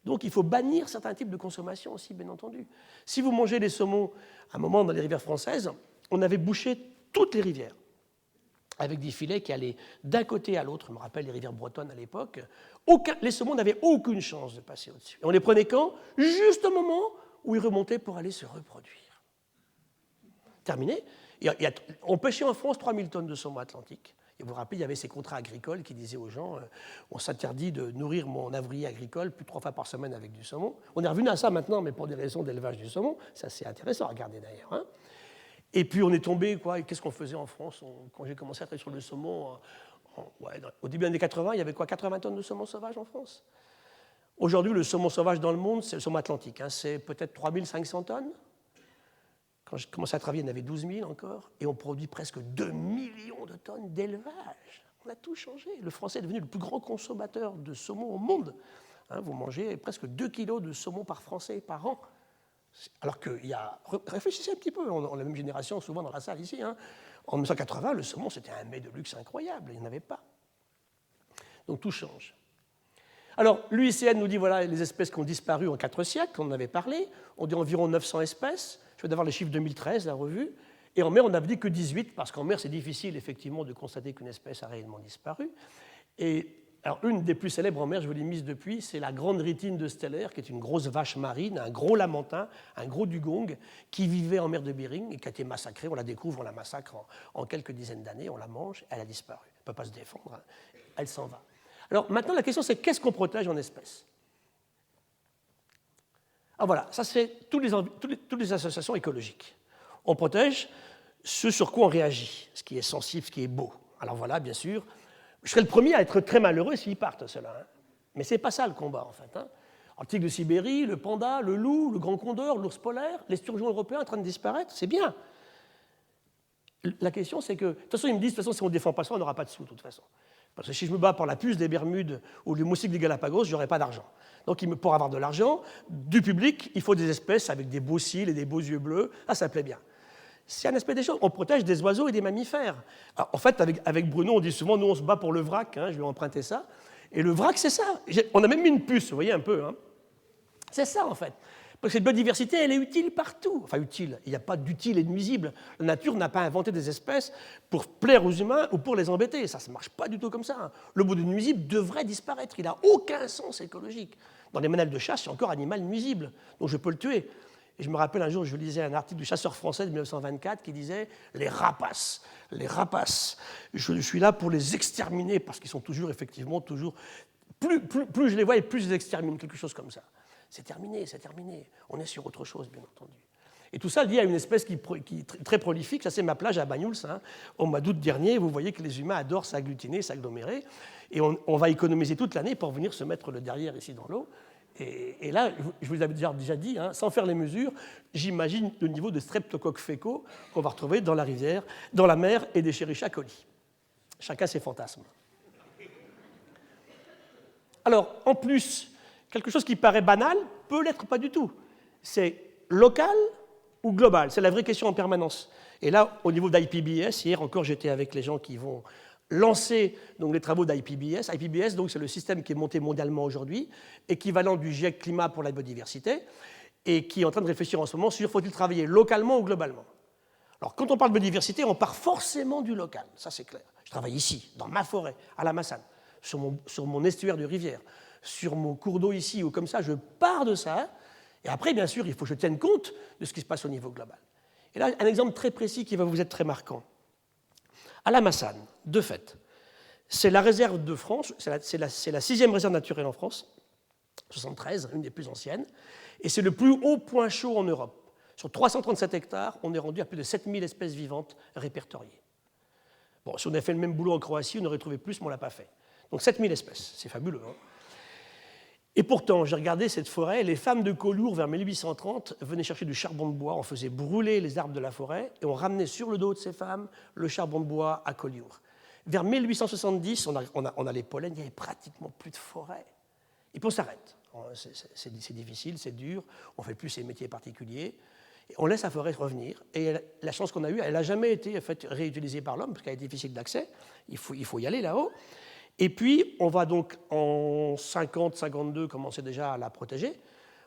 Donc il faut bannir certains types de consommation aussi, bien entendu. Si vous mangez des saumons, à un moment dans les rivières françaises, on avait bouché toutes les rivières, avec des filets qui allaient d'un côté à l'autre. Je me rappelle les rivières bretonnes à l'époque. Les saumons n'avaient aucune chance de passer au-dessus. Et on les prenait quand? Juste au moment où ils remontaient pour aller se reproduire. Terminé. On pêchait en France 3000 tonnes de saumon atlantique. Et vous vous rappelez, il y avait ces contrats agricoles qui disaient aux gens on s'interdit de nourrir mon ouvrier agricole plus de 3 fois par semaine avec du saumon. On est revenu à ça maintenant, mais pour des raisons d'élevage du saumon. Ça, c'est intéressant à regarder d'ailleurs. Et puis on est tombé, quoi. Qu'est-ce qu'on faisait en France quand j'ai commencé à travailler sur le saumon au début des années 80, il y avait quoi 80 tonnes de saumon sauvage en France. Aujourd'hui, le saumon sauvage dans le monde, c'est le saumon atlantique. C'est peut-être 3500 tonnes. Quand j'ai commencé à travailler, il y en avait 12 000 encore, et on produit presque 2 millions de tonnes d'élevage. On a tout changé. Le Français est devenu le plus grand consommateur de saumon au monde. Vous mangez presque 2 kilos de saumon par Français par an. Alors qu'il y a... Réfléchissez un petit peu, on a la même génération souvent dans la salle ici. En 1980, le saumon, c'était un mets de luxe incroyable, il n'y en avait pas. Donc tout change. Alors, l'UICN nous dit, voilà, les espèces qui ont disparu en 4 siècles, on en avait parlé, on dit environ 900 espèces, je vais d'avoir les chiffres 2013, la revue, et en mer, on n'avait dit que 18, parce qu'en mer, c'est difficile, effectivement, de constater qu'une espèce a réellement disparu. Et alors, une des plus célèbres en mer, je vous l'ai mise depuis, c'est la grande ritine de Steller, qui est une grosse vache marine, un gros lamentin, un gros dugong, qui vivait en mer de Bering et qui a été massacrée. On la découvre, on la massacre en quelques dizaines d'années, on la mange, elle a disparu. Elle ne peut pas se défendre, hein. Elle s'en va. Alors maintenant, la question, c'est qu'est-ce qu'on protège en espèces? Ah voilà, ça c'est toutes les associations écologiques. On protège ce sur quoi on réagit, ce qui est sensible, ce qui est beau. Alors voilà, bien sûr, je serais le premier à être très malheureux s'ils partent, ceux-là. Hein. Mais ce n'est pas ça le combat, en fait. Hein. Le tigre de Sibérie, le panda, le loup, le grand condor, l'ours polaire, les sturgeons européens en train de disparaître, c'est bien. La question, c'est que... De toute façon, ils me disent, de toute façon, si on ne défend pas ça, on n'aura pas de sous, de toute façon. Parce que si je me bats pour la puce des Bermudes ou le moustique des Galapagos, je n'aurai pas d'argent. Donc, pour avoir de l'argent, du public, il faut des espèces avec des beaux cils et des beaux yeux bleus. Ah, ça plaît bien. C'est un aspect des choses. On protège des oiseaux et des mammifères. Alors, en fait, avec Bruno, on dit souvent, nous, on se bat pour le vrac. Hein, je lui ai emprunté ça. Et le vrac, c'est ça. On a même mis une puce, vous voyez un peu. Hein. C'est ça, en fait. Parce que cette biodiversité, elle est utile partout. Enfin, utile. Il n'y a pas d'utile et de nuisible. La nature n'a pas inventé des espèces pour plaire aux humains ou pour les embêter. Ça ne marche pas du tout comme ça. Hein. Le mot de nuisible devrait disparaître. Il n'a aucun sens écologique. Dans les manuels de chasse, c'est encore animal nuisible. Donc, je peux le tuer. Et je me rappelle un jour, je lisais un article du Chasseur français de 1924 qui disait « Les rapaces, je suis là pour les exterminer parce qu'ils sont toujours, effectivement, toujours... Plus je les vois et plus je les extermine, quelque chose comme ça. » C'est terminé, c'est terminé. On est sur autre chose, bien entendu. Et tout ça lié à une espèce qui est très prolifique. Ça, c'est ma plage à Banyuls. Hein. Au mois d'août dernier, vous voyez que les humains adorent s'agglutiner, s'agglomérer. Et on va économiser toute l'année pour venir se mettre le derrière ici dans l'eau. Et là, je vous avais déjà dit, hein, sans faire les mesures, j'imagine le niveau de streptocoques fécaux qu'on va retrouver dans la rivière, dans la mer et des Escherichia coli. Chacun ses fantasmes. Alors, en plus, quelque chose qui paraît banal peut l'être pas du tout. C'est local ou global? C'est la vraie question en permanence. Et là, au niveau d'IPBES, hier encore, j'étais avec les gens qui vont lancer donc, les travaux d'IPBES. IPBES, donc, c'est le système qui est monté mondialement aujourd'hui, équivalent du GIEC Climat pour la biodiversité, et qui est en train de réfléchir en ce moment sur faut-il travailler localement ou globalement. Alors, quand on parle de biodiversité, on part forcément du local, ça c'est clair. Je travaille ici, dans ma forêt, à la Massane, sur mon estuaire de rivière, sur mon cours d'eau ici, ou comme ça, je pars de ça, et après, bien sûr, il faut que je tienne compte de ce qui se passe au niveau global. Et là, un exemple très précis qui va vous être très marquant. À la Massane, de fait, c'est la réserve de France, c'est la 6e réserve naturelle en France, 73, une des plus anciennes, et c'est le plus haut point chaud en Europe. Sur 337 hectares, on est rendu à plus de 7000 espèces vivantes répertoriées. Bon, si on avait fait le même boulot en Croatie, on aurait trouvé plus, mais on ne l'a pas fait. Donc 7000 espèces, c'est fabuleux. Hein. Et pourtant, j'ai regardé cette forêt, les femmes de Collioure, vers 1830, venaient chercher du charbon de bois, on faisait brûler les arbres de la forêt, et on ramenait sur le dos de ces femmes le charbon de bois à Collioure. Vers 1870, on a les pollens, il n'y avait pratiquement plus de forêt. Et puis on s'arrête. C'est difficile, c'est dur, on ne fait plus ces métiers particuliers. Et on laisse la forêt revenir. Et la chance qu'on a eue, elle n'a jamais été en fait, réutilisée par l'homme, parce qu'elle est difficile d'accès. Il faut y aller là-haut. Et puis, on va donc en 50-52 commencer déjà à la protéger.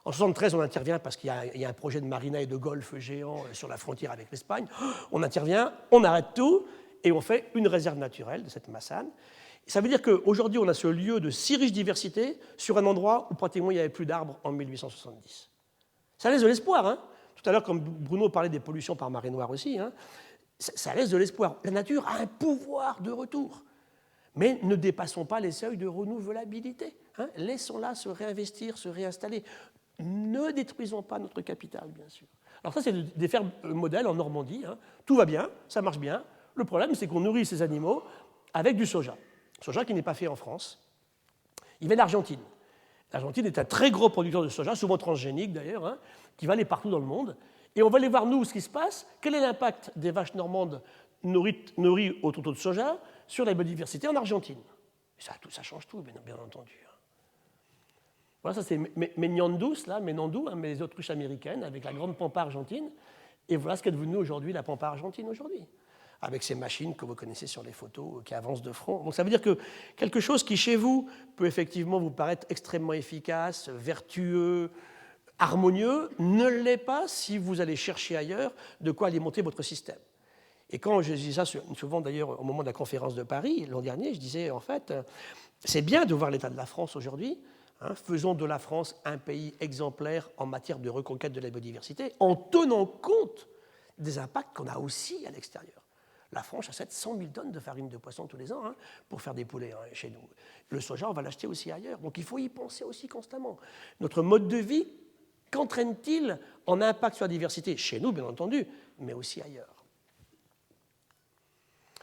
En 73, on intervient parce qu'il y a un projet de marina et de golf géant sur la frontière avec l'Espagne. On intervient, on arrête tout et on fait une réserve naturelle de cette Massane. Ça veut dire qu'aujourd'hui, on a ce lieu de si riche diversité sur un endroit où pratiquement il n'y avait plus d'arbres en 1870. Ça laisse de l'espoir. Hein. Tout à l'heure, comme Bruno parlait des pollutions par marée noire aussi, hein, ça laisse de l'espoir. La nature a un pouvoir de retour. Mais ne dépassons pas les seuils de renouvelabilité. Hein. Laissons-la se réinvestir, se réinstaller. Ne détruisons pas notre capital, bien sûr. Alors ça, c'est des fermes modèles en Normandie. Hein. Tout va bien, ça marche bien. Le problème, c'est qu'on nourrit ces animaux avec du soja. Soja qui n'est pas fait en France. Il vient d'Argentine. L'Argentine est un très gros producteur de soja, souvent transgénique d'ailleurs, hein, qui va aller partout dans le monde. Et on va aller voir, nous, ce qui se passe. Quel est l'impact des vaches normandes nourries au tourteau de soja sur la biodiversité en Argentine? Et ça change tout, bien entendu. Voilà, ça c'est mes Niandous, là, mes Nandous, hein, mes autruches américaines, avec la grande pampa argentine. Et voilà ce qu'est devenu aujourd'hui la pampa argentine aujourd'hui. avec ces machines que vous connaissez sur les photos qui avancent de front. Donc ça veut dire que quelque chose qui, chez vous, peut effectivement vous paraître extrêmement efficace, vertueux, harmonieux, ne l'est pas si vous allez chercher ailleurs de quoi alimenter votre système. Et quand je dis ça, souvent d'ailleurs au moment de la conférence de Paris, l'an dernier, je disais en fait, c'est bien de voir l'état de la France aujourd'hui, hein, faisons de la France un pays exemplaire en matière de reconquête de la biodiversité, en tenant compte des impacts qu'on a aussi à l'extérieur. La France achète 100 000 tonnes de farine de poisson tous les ans hein, pour faire des poulets hein, chez nous. Le soja, on va l'acheter aussi ailleurs. Donc il faut y penser aussi constamment. Notre mode de vie, qu'entraîne-t-il en impact sur la diversité? Chez nous, bien entendu, mais aussi ailleurs.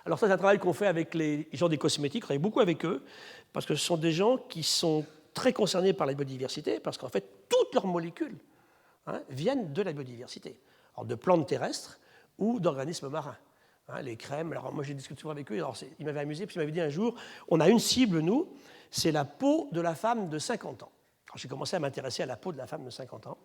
Alors ça, c'est un travail qu'on fait avec les gens des cosmétiques, on travaille beaucoup avec eux, parce que ce sont des gens qui sont très concernés par la biodiversité, parce qu'en fait, toutes leurs molécules hein, viennent de la biodiversité, alors de plantes terrestres ou d'organismes marins. Hein, les crèmes, alors moi je discute souvent avec eux, alors ils m'avaient amusé, puis ils m'avaient dit un jour, on a une cible, nous, c'est la peau de la femme de 50 ans. Alors j'ai commencé à m'intéresser à la peau de la femme de 50 ans.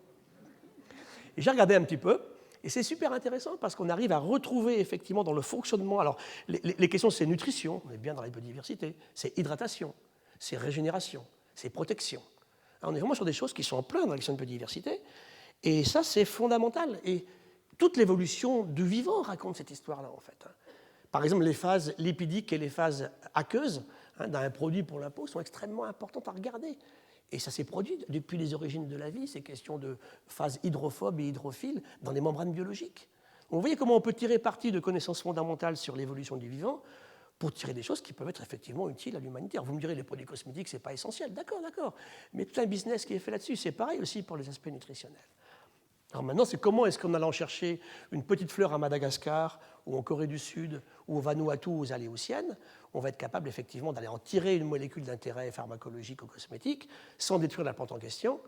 Et j'ai regardé un petit peu, et c'est super intéressant parce qu'on arrive à retrouver effectivement dans le fonctionnement, alors les questions c'est nutrition, on est bien dans la biodiversité, c'est hydratation, c'est régénération, c'est protection. Alors, on est vraiment sur des choses qui sont en plein dans la question de biodiversité, et ça c'est fondamental. Et toute l'évolution du vivant raconte cette histoire-là, en fait. Par exemple, les phases lipidiques et les phases aqueuses d'un produit pour la peau sont extrêmement importantes à regarder. Et ça s'est produit depuis les origines de la vie, ces questions de phases hydrophobes et hydrophiles dans les membranes biologiques. Vous voyez comment on peut tirer parti de connaissances fondamentales sur l'évolution du vivant pour tirer des choses qui peuvent être effectivement utiles à l'humanité. Alors vous me direz, les produits cosmétiques, ce n'est pas essentiel. D'accord, d'accord. Mais tout un business qui est fait là-dessus, c'est pareil aussi pour les aspects nutritionnels. Alors maintenant, c'est comment est-ce qu'en allant chercher une petite fleur à Madagascar, ou en Corée du Sud, ou au Vanuatu, aux Aléoutiennes, on va être capable effectivement d'aller en tirer une molécule d'intérêt pharmacologique ou cosmétique, sans détruire la plante en question,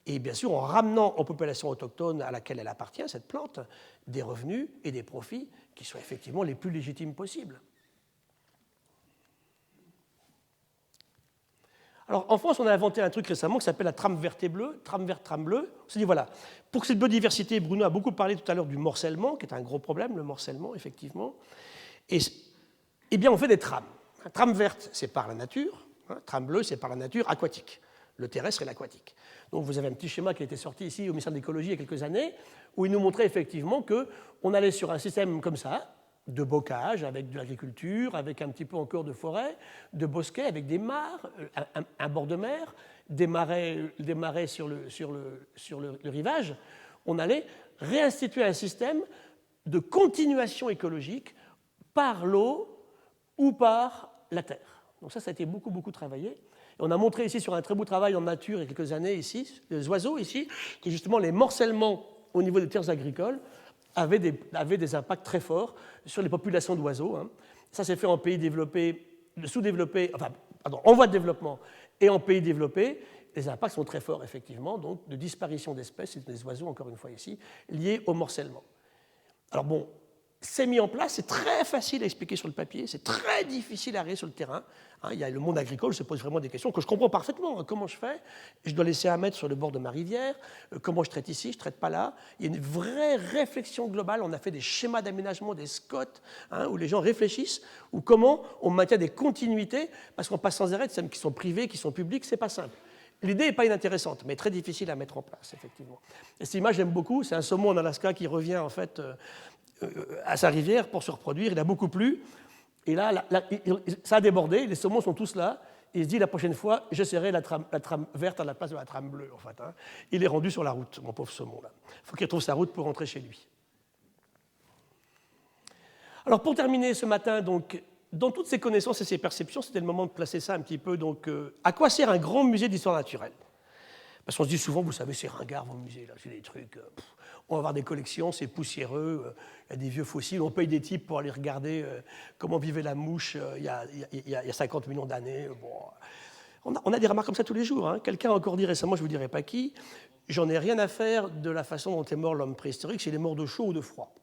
et bien sûr en ramenant aux populations autochtones à laquelle elle appartient, cette plante, des revenus et des profits qui soient effectivement les plus légitimes possibles. Alors, en France, on a inventé un truc récemment qui s'appelle la trame verte et bleue, trame verte, trame bleue. On s'est dit, voilà, pour que cette biodiversité, Bruno a beaucoup parlé tout à l'heure du morcellement, qui est un gros problème, le morcellement, effectivement. Et eh bien, on fait des trames. Trame verte, c'est par la nature. Trame bleue, c'est par la nature aquatique, le terrestre et l'aquatique. Donc, vous avez un petit schéma qui a été sorti ici au ministère de l'Écologie il y a quelques années, où il nous montrait effectivement qu'on allait sur un système comme ça, de bocage, avec de l'agriculture, avec un petit peu encore de forêt, de bosquets, avec des mares, un bord de mer, des marais sur le rivage. On allait réinstituer un système de continuation écologique par l'eau ou par la terre. Donc ça a été beaucoup, beaucoup travaillé. Et on a montré ici sur un très beau travail en nature il y a quelques années, ici, les oiseaux ici, que justement les morcellements au niveau des terres agricoles avaient des impacts très forts sur les populations d'oiseaux. Hein. Ça s'est fait en pays développés, sous-développés, enfin, pardon, en voie de développement et en pays développés. Les impacts sont très forts, effectivement, donc de disparition d'espèces, et des oiseaux, encore une fois ici, liés au morcellement. Alors bon, c'est mis en place, c'est très facile à expliquer sur le papier, c'est très difficile à arriver sur le terrain. Hein, il y a le monde agricole se pose vraiment des questions que je comprends parfaitement. Hein, comment je fais? Je dois laisser un mètre sur le bord de ma rivière. Comment je traite ici? Je ne traite pas là. Il y a une vraie réflexion globale. On a fait des schémas d'aménagement, des SCOT, hein, où les gens réfléchissent, ou comment on maintient des continuités, parce qu'on passe sans arrêt de systèmes qui sont privés, qui sont publics, c'est pas simple. L'idée n'est pas inintéressante, mais très difficile à mettre en place, effectivement. Et cette image, j'aime beaucoup. C'est un saumon en Alaska qui revient, en fait, à sa rivière pour se reproduire. Il a beaucoup plu. Et là, ça a débordé. Les saumons sont tous là. Et il se dit, la prochaine fois, j'essaierai la trame verte à la place de la trame bleue, en fait. Hein. Il est rendu sur la route, mon pauvre saumon, là. Il faut qu'il retrouve sa route pour rentrer chez lui. Alors, pour terminer ce matin, donc, dans toutes ces connaissances et ces perceptions, c'était le moment de placer ça un petit peu. Donc, à quoi sert un grand musée d'histoire naturelle? Parce qu'on se dit souvent, vous savez, c'est ringard, vos musées, là, c'est des trucs... on va avoir des collections, c'est poussiéreux, il y a des vieux fossiles, on paye des types pour aller regarder comment vivait la mouche il y a 50 millions d'années. Bon, on a des remarques comme ça tous les jours. Hein. Quelqu'un a encore dit récemment, je ne vous dirai pas qui, j'en ai rien à faire de la façon dont est mort l'homme préhistorique, s'il est mort de chaud ou de froid.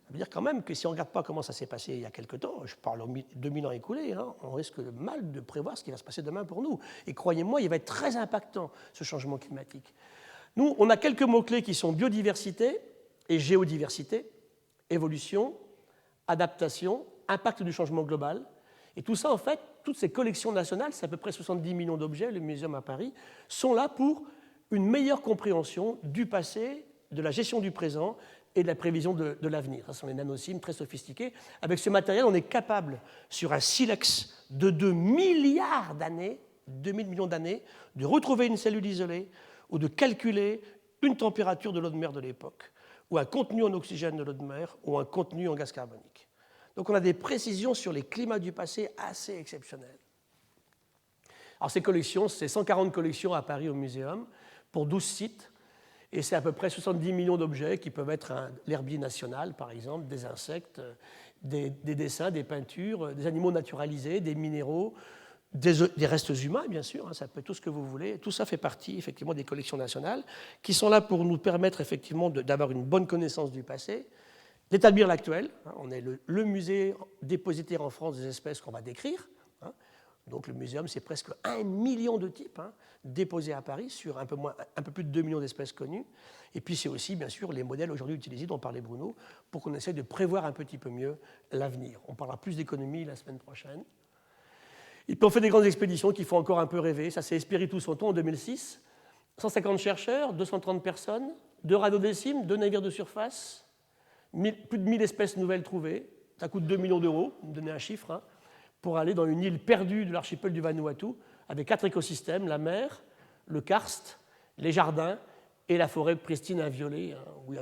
Ça veut dire quand même que si on ne regarde pas comment ça s'est passé il y a quelque temps, je parle aux 2000 ans écoulés, hein, on risque mal de prévoir ce qui va se passer demain pour nous. Et croyez-moi, il va être très impactant, ce changement climatique. Nous, on a quelques mots-clés qui sont biodiversité et géodiversité, évolution, adaptation, impact du changement global. Et tout ça, en fait, toutes ces collections nationales, c'est à peu près 70 millions d'objets, le Muséum à Paris, sont là pour une meilleure compréhension du passé, de la gestion du présent et de la prévision de l'avenir. Ce sont les nanocimes très sophistiqués. Avec ce matériel, on est capable, sur un silex de 2 milliards d'années, 2000 millions d'années, de retrouver une cellule isolée ou de calculer une température de l'eau de mer de l'époque, ou un contenu en oxygène de l'eau de mer, ou un contenu en gaz carbonique. Donc on a des précisions sur les climats du passé assez exceptionnelles. Alors ces collections, c'est 140 collections à Paris au Muséum, pour 12 sites, et c'est à peu près 70 millions d'objets qui peuvent être l'herbier national, par exemple, des insectes, des dessins, des peintures, des animaux naturalisés, des minéraux, des restes humains, bien sûr, hein, ça peut être tout ce que vous voulez. Tout ça fait partie, effectivement, des collections nationales qui sont là pour nous permettre, effectivement, d'avoir une bonne connaissance du passé, d'établir l'actuel. Hein, on est le musée dépositaire en France des espèces qu'on va décrire. Hein. Donc le muséum, c'est presque 1 million de types hein, déposés à Paris sur un peu plus de 2 millions d'espèces connues. Et puis c'est aussi, bien sûr, les modèles aujourd'hui utilisés dont parlait Bruno, pour qu'on essaie de prévoir un petit peu mieux l'avenir. On parlera plus d'économie la semaine prochaine. Et puis on fait des grandes expéditions qui font encore un peu rêver. Ça, c'est Espiritu Santo en 2006. 150 chercheurs, 230 personnes, 2 radiodécimes, 2 navires de surface, plus de 1000 espèces nouvelles trouvées. Ça coûte 2 millions d'euros, vous me donnez un chiffre, hein, pour aller dans une île perdue de l'archipel du Vanuatu, avec 4 écosystèmes, la mer, le karst, les jardins et la forêt pristine inviolée, hein, où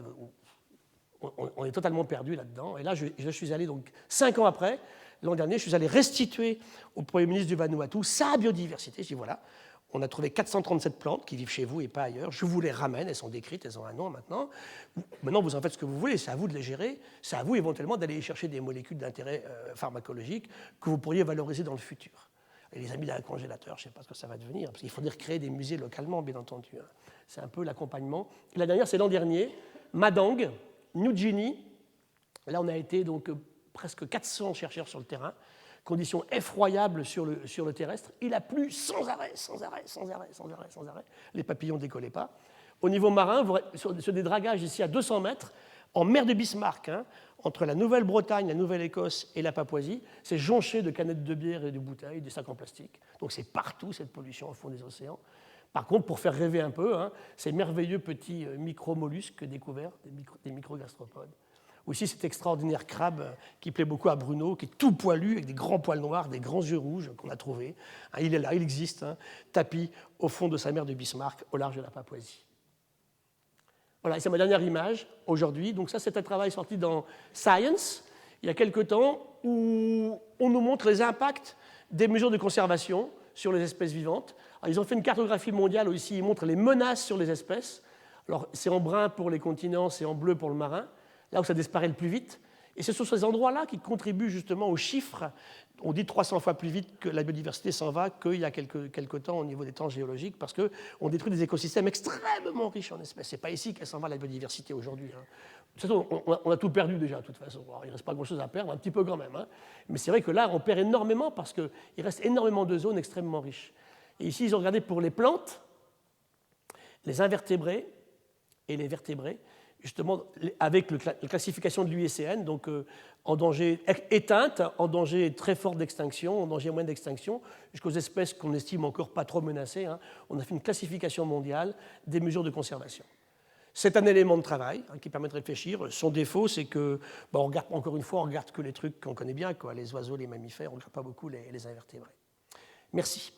on est totalement perdu là-dedans. Et là, je suis allé, donc, 5 ans après, l'an dernier, je suis allé restituer au Premier ministre du Vanuatu sa biodiversité. Je dis voilà, on a trouvé 437 plantes qui vivent chez vous et pas ailleurs. Je vous les ramène, elles sont décrites, elles ont un nom maintenant. Maintenant, vous en faites ce que vous voulez, c'est à vous de les gérer. C'est à vous éventuellement d'aller chercher des molécules d'intérêt pharmacologique que vous pourriez valoriser dans le futur. Et les amis d'un congélateur, je ne sais pas ce que ça va devenir, parce qu'il faudrait créer des musées localement, bien entendu. Hein. C'est un peu l'accompagnement. Et la dernière, c'est l'an dernier, Madang, New Guinea. Là, on a été donc presque 400 chercheurs sur le terrain, conditions effroyables sur le terrestre. Il a plu sans arrêt. Les papillons ne décollaient pas. Au niveau marin, sur des dragages ici à 200 mètres, en mer de Bismarck, hein, entre la Nouvelle-Bretagne, la Nouvelle-Écosse et la Papouasie, c'est jonché de canettes de bière et de bouteilles, de sacs en plastique. Donc c'est partout cette pollution au fond des océans. Par contre, pour faire rêver un peu, hein, ces merveilleux petits micro-mollusques découverts, des micro-gastropodes. Aussi cet extraordinaire crabe qui plaît beaucoup à Bruno, qui est tout poilu, avec des grands poils noirs, des grands yeux rouges qu'on a trouvés. Hein, il est là, il existe, hein, tapi au fond de sa mer de Bismarck, au large de la Papouasie. Voilà, c'est ma dernière image aujourd'hui. Donc ça, c'est un travail sorti dans Science, il y a quelque temps, où on nous montre les impacts des mesures de conservation sur les espèces vivantes. Alors, ils ont fait une cartographie mondiale où ici, ils montrent les menaces sur les espèces. Alors, c'est en brun pour les continents, c'est en bleu pour le marin, là où ça disparaît le plus vite. Et ce sont ces endroits-là qui contribuent justement aux chiffres. On dit 300 fois plus vite que la biodiversité s'en va qu'il y a quelque temps au niveau des temps géologiques, parce qu'on détruit des écosystèmes extrêmement riches en espèces. Ce n'est pas ici qu'elle s'en va, la biodiversité, aujourd'hui. Hein. De toute façon, on a tout perdu déjà, de toute façon. Alors, il ne reste pas grand-chose à perdre, un petit peu quand même. Hein. Mais c'est vrai que là, on perd énormément parce qu'il reste énormément de zones extrêmement riches. Et ici, ils ont regardé pour les plantes, les invertébrés et les vertébrés, justement avec la classification de l'UICN, donc en danger éteinte, en danger très fort d'extinction, en danger moyen d'extinction, jusqu'aux espèces qu'on estime encore pas trop menacées. Hein. On a fait une classification mondiale des mesures de conservation. C'est un élément de travail hein, qui permet de réfléchir. Son défaut, c'est que, on regarde, encore une fois, on regarde que les trucs qu'on connaît bien, quoi, les oiseaux, les mammifères, on ne regarde pas beaucoup les invertébrés. Merci.